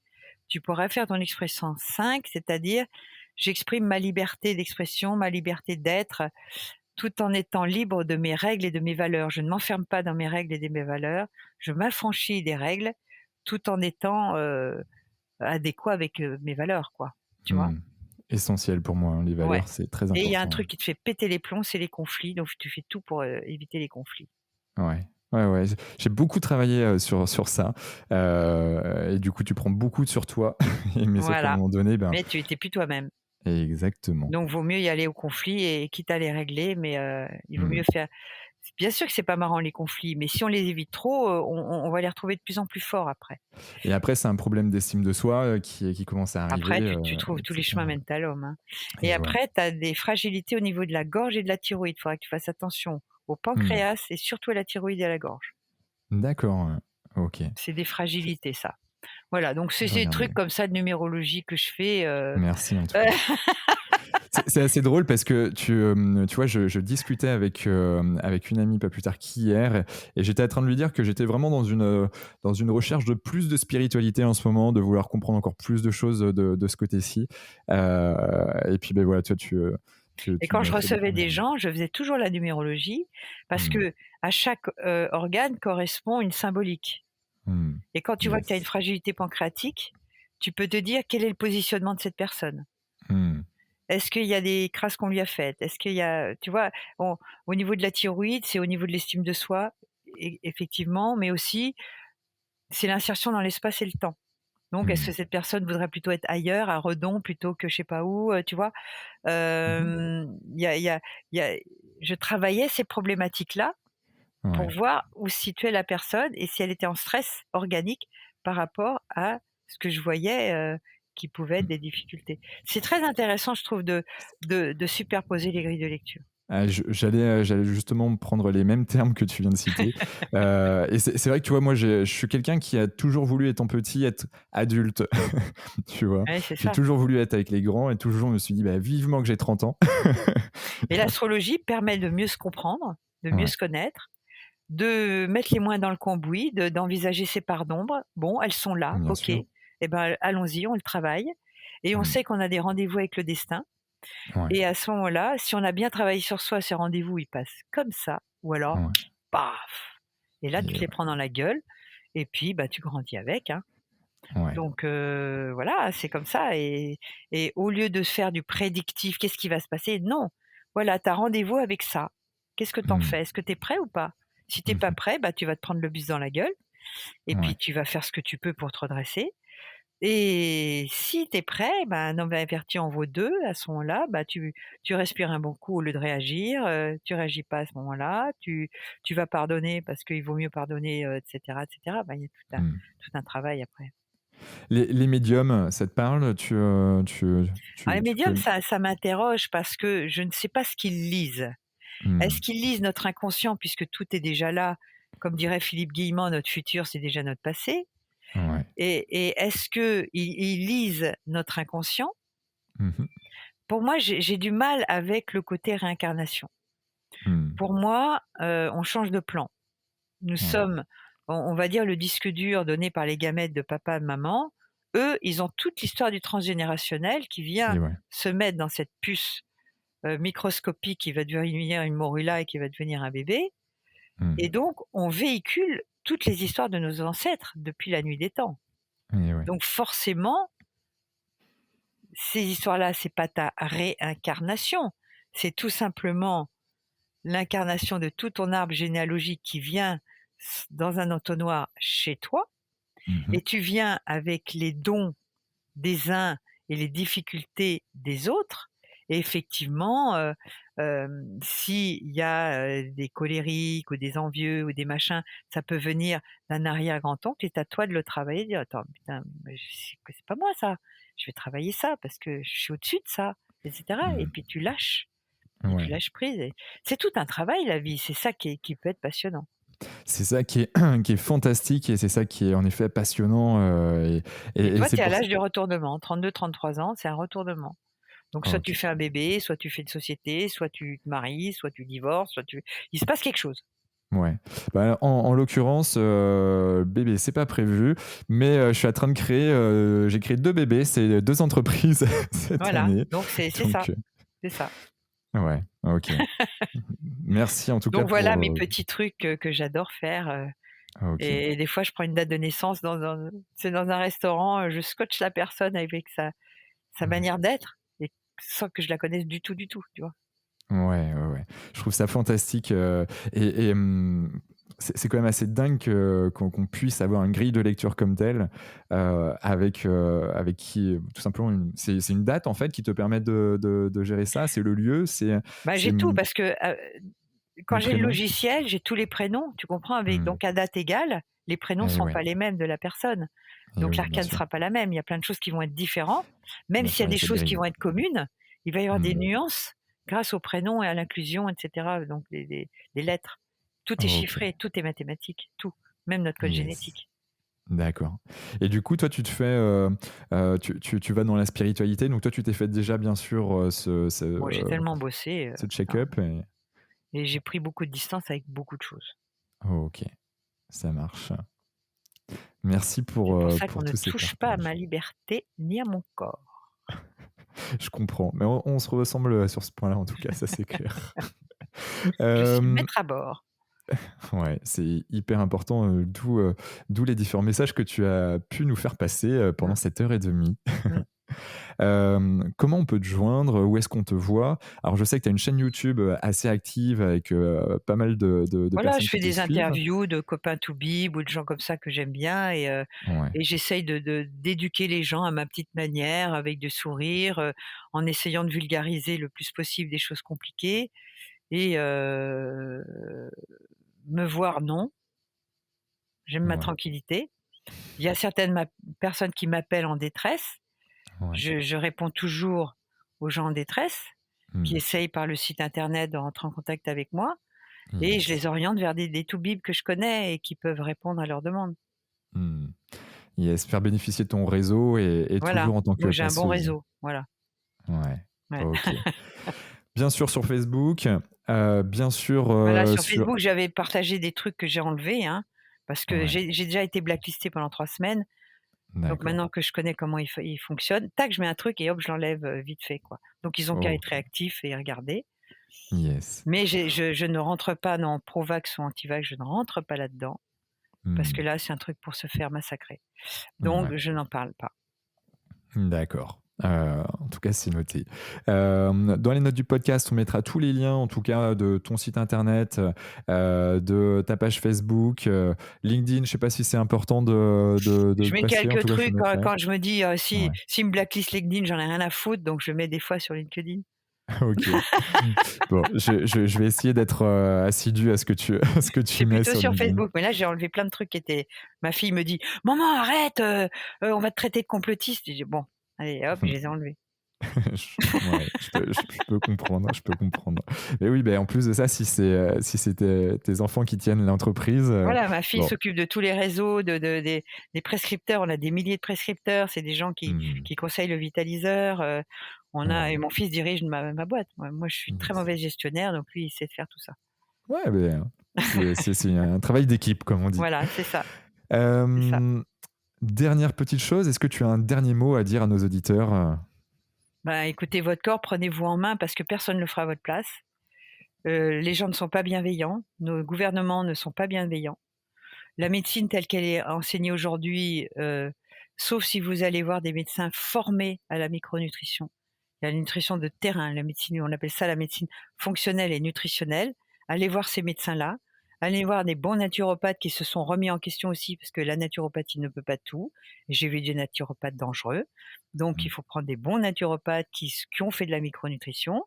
tu pourras faire ton expression 5, c'est-à-dire j'exprime ma liberté d'expression, ma liberté d'être, tout en étant libre de mes règles et de mes valeurs. Je ne m'enferme pas dans mes règles et de mes valeurs, je m'affranchis des règles, tout en étant adéquat avec mes valeurs, quoi. Tu vois ? Essentiel pour moi, les valeurs, c'est très important. Et il y a un truc qui te fait péter les plombs, c'est les conflits. Donc tu fais tout pour éviter les conflits. Ouais. J'ai beaucoup travaillé sur ça. Et du coup, tu prends beaucoup sur toi. Mais sauf qu'à un moment donné, mais tu n'étais plus toi-même. Exactement. Donc vaut mieux y aller au conflit, et quitte à les régler, mais il vaut mieux faire. Bien sûr que c'est pas marrant les conflits, mais si on les évite trop, on va les retrouver de plus en plus forts après. Et après, c'est un problème d'estime de soi qui commence à arriver. Après, tu trouves tous les chemins mènent à l'homme. Hein. Et après, tu as des fragilités au niveau de la gorge et de la thyroïde. Il faudra que tu fasses attention au pancréas et surtout à la thyroïde et à la gorge. D'accord, ok. C'est des fragilités, ça. Voilà, donc c'est des trucs comme ça de numérologie que je fais. Merci en tout cas. C'est assez drôle parce que tu vois, je discutais avec une amie pas plus tard qu'hier, et j'étais en train de lui dire que j'étais vraiment dans une recherche de plus de spiritualité en ce moment, de vouloir comprendre encore plus de choses de ce côté-ci. Et puis voilà, toi, et quand je recevais des gens, je faisais toujours la numérologie parce que à chaque organe correspond une symbolique. Et quand tu vois que tu as une fragilité pancréatique, tu peux te dire quel est le positionnement de cette personne. Est-ce qu'il y a des crasses qu'on lui a faites? Est-ce qu'il y a, tu vois, au niveau de la thyroïde, c'est au niveau de l'estime de soi, effectivement, mais aussi c'est l'insertion dans l'espace et le temps. Donc, est-ce que cette personne voudrait plutôt être ailleurs, à Redon, plutôt que je sais pas où, tu vois? Je travaillais ces problématiques-là pour voir où se situait la personne et si elle était en stress organique par rapport à ce que je voyais qui pouvait être des difficultés. C'est très intéressant, je trouve, de superposer les grilles de lecture. J'allais justement prendre les mêmes termes que tu viens de citer. Et c'est vrai que tu vois, moi, je suis quelqu'un qui a toujours voulu, étant petit, être adulte. Tu vois, Ouais, c'est j'ai ça. toujours voulu être avec les grands et toujours je me suis dit, bah, vivement que j'ai 30 ans. Et l'astrologie permet de mieux se comprendre, de mieux Ouais, se connaître, de mettre les moins dans le cambouis, d'envisager ses parts d'ombre. Bon, elles sont là, bien OK. sûr. Eh ben, allons-y, on le travaille et on Mm. sait qu'on a des rendez-vous avec le destin Ouais, et à ce moment-là, si on a bien travaillé sur soi, ces rendez-vous, ils passent comme ça ou alors ouais, paf! Et là, tu et te les prends dans la gueule et puis, bah, tu grandis avec, hein. ouais, Donc voilà, c'est comme ça et au lieu de faire du prédictif, qu'est-ce qui va se passer? Non, voilà, tu as rendez-vous avec ça. Qu'est-ce que tu en mm, fais? Est-ce que tu es prêt ou pas? Si tu es pas mhm, prêt, bah, tu vas te prendre le bus dans la gueule et puis ouais, tu vas faire ce que tu peux pour te redresser et si tu es prêt, bah, un homme averti en vaut 2. À ce moment-là, bah, tu respires un bon coup au lieu de réagir, tu réagis pas à ce moment-là, tu vas pardonner parce qu'il vaut mieux pardonner, et cetera et cetera. Bah, il y a mm. tout un travail après. Les médiums, ça te parle? Alors les Tu médiums, connais? ça m'interroge parce que je ne sais pas ce qu'ils lisent. Est-ce Mm. qu'ils lisent notre inconscient puisque tout est déjà là? Comme dirait Philippe Guillemot, notre futur, c'est déjà notre passé. Ouais. Et est-ce qu'ils lisent notre inconscient? Mhm. Pour moi, j'ai du mal avec le côté réincarnation. Mm. Pour moi, on change de plan. Nous Ouais. sommes, on va dire, le disque dur donné par les gamètes de papa et de maman. Eux, ils ont toute l'histoire du transgénérationnel qui vient Et ouais. se mettre dans cette puce microscopique qui va devenir une morula et qui va devenir un bébé. Mm. Et donc, on véhicule toutes les histoires de nos ancêtres depuis la nuit des temps. Et ouais. Donc, forcément, ces histoires-là, c'est pas ta réincarnation, c'est tout simplement l'incarnation de tout ton arbre généalogique qui vient dans un entonnoir chez toi, Mhm. et tu viens avec les dons des uns et les difficultés des autres. Et effectivement, s'il y a, des colériques ou des envieux ou des machins, ça peut venir d'un arrière-grand-oncle et c'est à toi de le travailler, de dire: «Attends, putain, mais c'est pas moi ça, je vais travailler ça parce que je suis au-dessus de ça» et cetera et Mm. puis tu lâches et tu Ouais. lâches prise et c'est tout un travail la vie, c'est ça qui peut être passionnant. C'est ça qui est, qui est fantastique et c'est ça qui est en effet passionnant. Et Et toi, c'est tu es à pour ça. l'âge du retournement, 32-33 ans, c'est un retournement. Donc soit tu Ok. fais un bébé, soit tu fais une société, soit tu te maries, soit tu divorces, il se passe quelque chose. Ouais. Bah, en l'occurrence, bébé, c'est pas prévu, mais je suis en train de créer. J'ai créé 2 bébés, c'est 2 entreprises cette Voilà, année. donc c'est ça, Donc, c'est ça. ouais, ok. Merci en tout cas Donc voilà pour. mes petits trucs, que j'adore faire, Ok. et des fois je prends une date de naissance dans un restaurant, je scotche la personne avec sa Ouais. manière d'être et sans que je la connaisse du tout, tu vois? Ouais, ouais, ouais. Je trouve ça fantastique. C'est quand même assez dingue qu'on puisse avoir une grille de lecture comme telle, avec qui, tout simplement, c'est une date en fait qui te permet de gérer ça. C'est le lieu, Bah, c'est j'ai tout parce que, quand le j'ai le prénom. logiciel, j'ai tous les prénoms, tu comprends? Avec Hmm. donc à date égale, les prénoms Et sont ouais, pas les mêmes de la personne. et Donc oui, bien l'arcane ne sûr. sera pas la même. Il y a plein de choses qui vont être différentes. Même Bien s'il y sûr, a il y a des cette choses qui grille. vont être communes, il va y avoir des Hmm. nuances grâce au prénom et à l'inclusion et cetera, donc des lettres. Tout est Ok. chiffré, tout est mathématique, tout, même notre code Yes. génétique. D'accord. Et du coup, toi, tu te fais, tu vas dans la spiritualité. Donc toi, tu t'es fait déjà, bien sûr, Bon, j'ai tellement bossé, ce enfin check-up. et j'ai pris beaucoup de distance avec beaucoup de choses. Ok, ça marche. Merci C'est pour ça qu'on pour ne tous ces touche pas à ma partages. liberté ni à mon corps. Je comprends, mais on se ressemble sur ce point-là, en tout cas, ça c'est clair. Je suis Euh, maître à bord. ouais, c'est hyper important, d'où les différents messages que tu as pu nous faire passer pendant Mmh, cette heure et demie. mmh. Comment on peut te joindre? Où est-ce qu'on te voit? Alors, je sais que tu as une chaîne YouTube assez active avec pas mal de Voilà, je personnes qui fais te des suivent. interviews de copains to be ou de gens comme ça que j'aime bien Ouais, et j'essaye d'éduquer les gens à ma petite manière, avec du sourire, en essayant de vulgariser le plus possible des choses compliquées et me voir non, j'aime ma ouais, tranquillité. Il y a certaines personnes qui m'appellent en détresse, ouais. je réponds toujours aux gens en détresse, qui essayent par le site internet de rentrer en contact avec moi et je Yes. les oriente vers des toubibs que je connais et qui peuvent répondre à leurs demandes. Mmh. Yes, faire bénéficier ton réseau et Voilà, toujours en tant que donc j'ai un bon passeuse. réseau, voilà. Ouais, Ouais. OK. Bien sûr sur Facebook, bien sûr, Voilà, sur sur Facebook, j'avais partagé des trucs que j'ai enlevés, hein, parce que ouais, j'ai déjà été blacklistée pendant 3 semaines. Donc d'accord. maintenant que je connais comment il fonctionne, tac, je mets un truc et hop, je l'enlève, vite fait, quoi. Donc ils ont qu'à être OK. réactifs et regarder. Yes. Mais je ne rentre pas dans pro-vax ou anti-vax, je ne rentre pas là-dedans, parce que Mmh. là, c'est un truc pour se faire massacrer. Donc Ouais. je n'en parle pas. D'accord. En tout cas, c'est noté. Dans les notes du podcast, on mettra tous les liens, en tout cas, de ton site internet, de ta page Facebook, LinkedIn. Je ne sais pas si c'est important de Je le mets passer. En quelques tout cas, je le trucs mettrai. quand je me dis, si Ouais. s'ils me blacklist LinkedIn, j'en ai rien à foutre, donc je mets des fois sur LinkedIn. Ok. Bon, je vais essayer d'être assidu à ce que tu, à ce que tu C'est mets plutôt sur sur LinkedIn. Facebook, mais là, j'ai enlevé plein de trucs qui étaient ma fille me dit: «Maman arrête, on va te traiter de complotiste». J'ai dit: «Bon, allez hop», je les ai enlevés. Ouais, je peux comprendre, je peux comprendre. Mais oui, ben en plus de ça, si c'est tes enfants qui tiennent l'entreprise, Voilà, ma fille bon. s'occupe de tous les réseaux, des prescripteurs. On a des milliers de prescripteurs. C'est des gens Hmm, qui conseillent le vitaliseur. On a et ouais, mon fils dirige ma boîte. Moi, je suis une très yes. mauvaise gestionnaire, donc lui, il sait faire tout ça. Ouais, ben, c'est un travail d'équipe, comme on dit. Voilà, c'est ça, c'est ça. Euh, Dernière petite chose, est-ce que tu as un dernier mot à dire à nos auditeurs? Bah, écoutez votre corps, prenez-vous en main parce que personne ne le fera à votre place. Les gens ne sont pas bienveillants, nos gouvernements ne sont pas bienveillants. La médecine telle qu'elle est enseignée aujourd'hui, sauf si vous allez voir des médecins formés à la micronutrition. Il y a la nutrition de terrain, la médecine, on appelle ça la médecine fonctionnelle et nutritionnelle. Allez voir ces médecins-là. Allez voir des bons naturopathes qui se sont remis en question aussi, parce que la naturopathie ne peut pas tout. Et j'ai vu des naturopathes dangereux. Donc, il faut prendre des bons naturopathes qui ont fait de la micronutrition.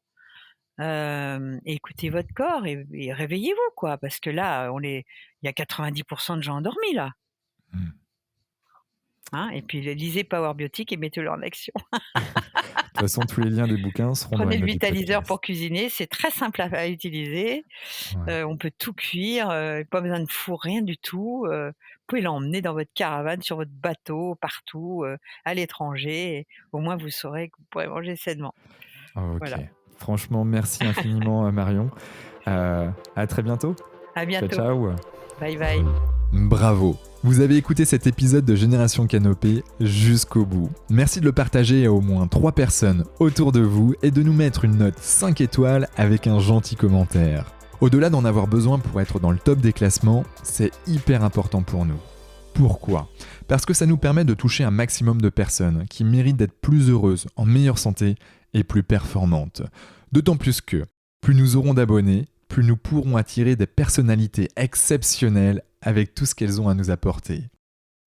Et écoutez votre corps et réveillez-vous, quoi, parce que là, il y a 90% de gens endormis, là. Hmm. Hein, et puis lisez Power Biotique et mettez-le en action. De toute façon, tous les liens des bouquins seront dans Prenez les le notes du vitaliseur podcast. pour cuisiner, c'est très simple à utiliser. Ouais. On peut tout cuire, pas besoin de four, rien du tout. Vous pouvez l'emmener dans votre caravane, sur votre bateau, partout, à l'étranger. Et au moins, vous saurez que vous pourrez manger sainement. Ok. Voilà. Franchement, merci infiniment, Marion. À très bientôt. À Ciao, bientôt. ciao. Bye bye. Bravo. Vous avez écouté cet épisode de Génération Canopée jusqu'au bout. Merci de le partager à au moins 3 personnes autour de vous et de nous mettre une note 5 étoiles avec un gentil commentaire. Au-delà d'en avoir besoin pour être dans le top des classements, c'est hyper important pour nous. Pourquoi ? Parce que ça nous permet de toucher un maximum de personnes qui méritent d'être plus heureuses, en meilleure santé et plus performantes. D'autant plus que, plus nous aurons d'abonnés, plus nous pourrons attirer des personnalités exceptionnelles avec tout ce qu'elles ont à nous apporter.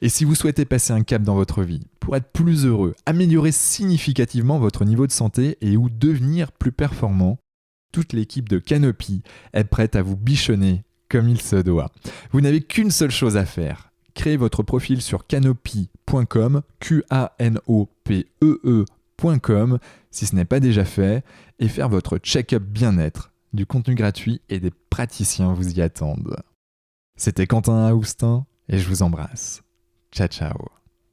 Et si vous souhaitez passer un cap dans votre vie, pour être plus heureux, améliorer significativement votre niveau de santé et ou devenir plus performant, toute l'équipe de Canopy est prête à vous bichonner comme il se doit. Vous n'avez qu'une seule chose à faire. Créez votre profil sur canopy.com, Canopee.com, si ce n'est pas déjà fait, et faire votre check-up bien-être. Du contenu gratuit et des praticiens vous y attendent. C'était Quentin Aoustin et je vous embrasse. Ciao ciao.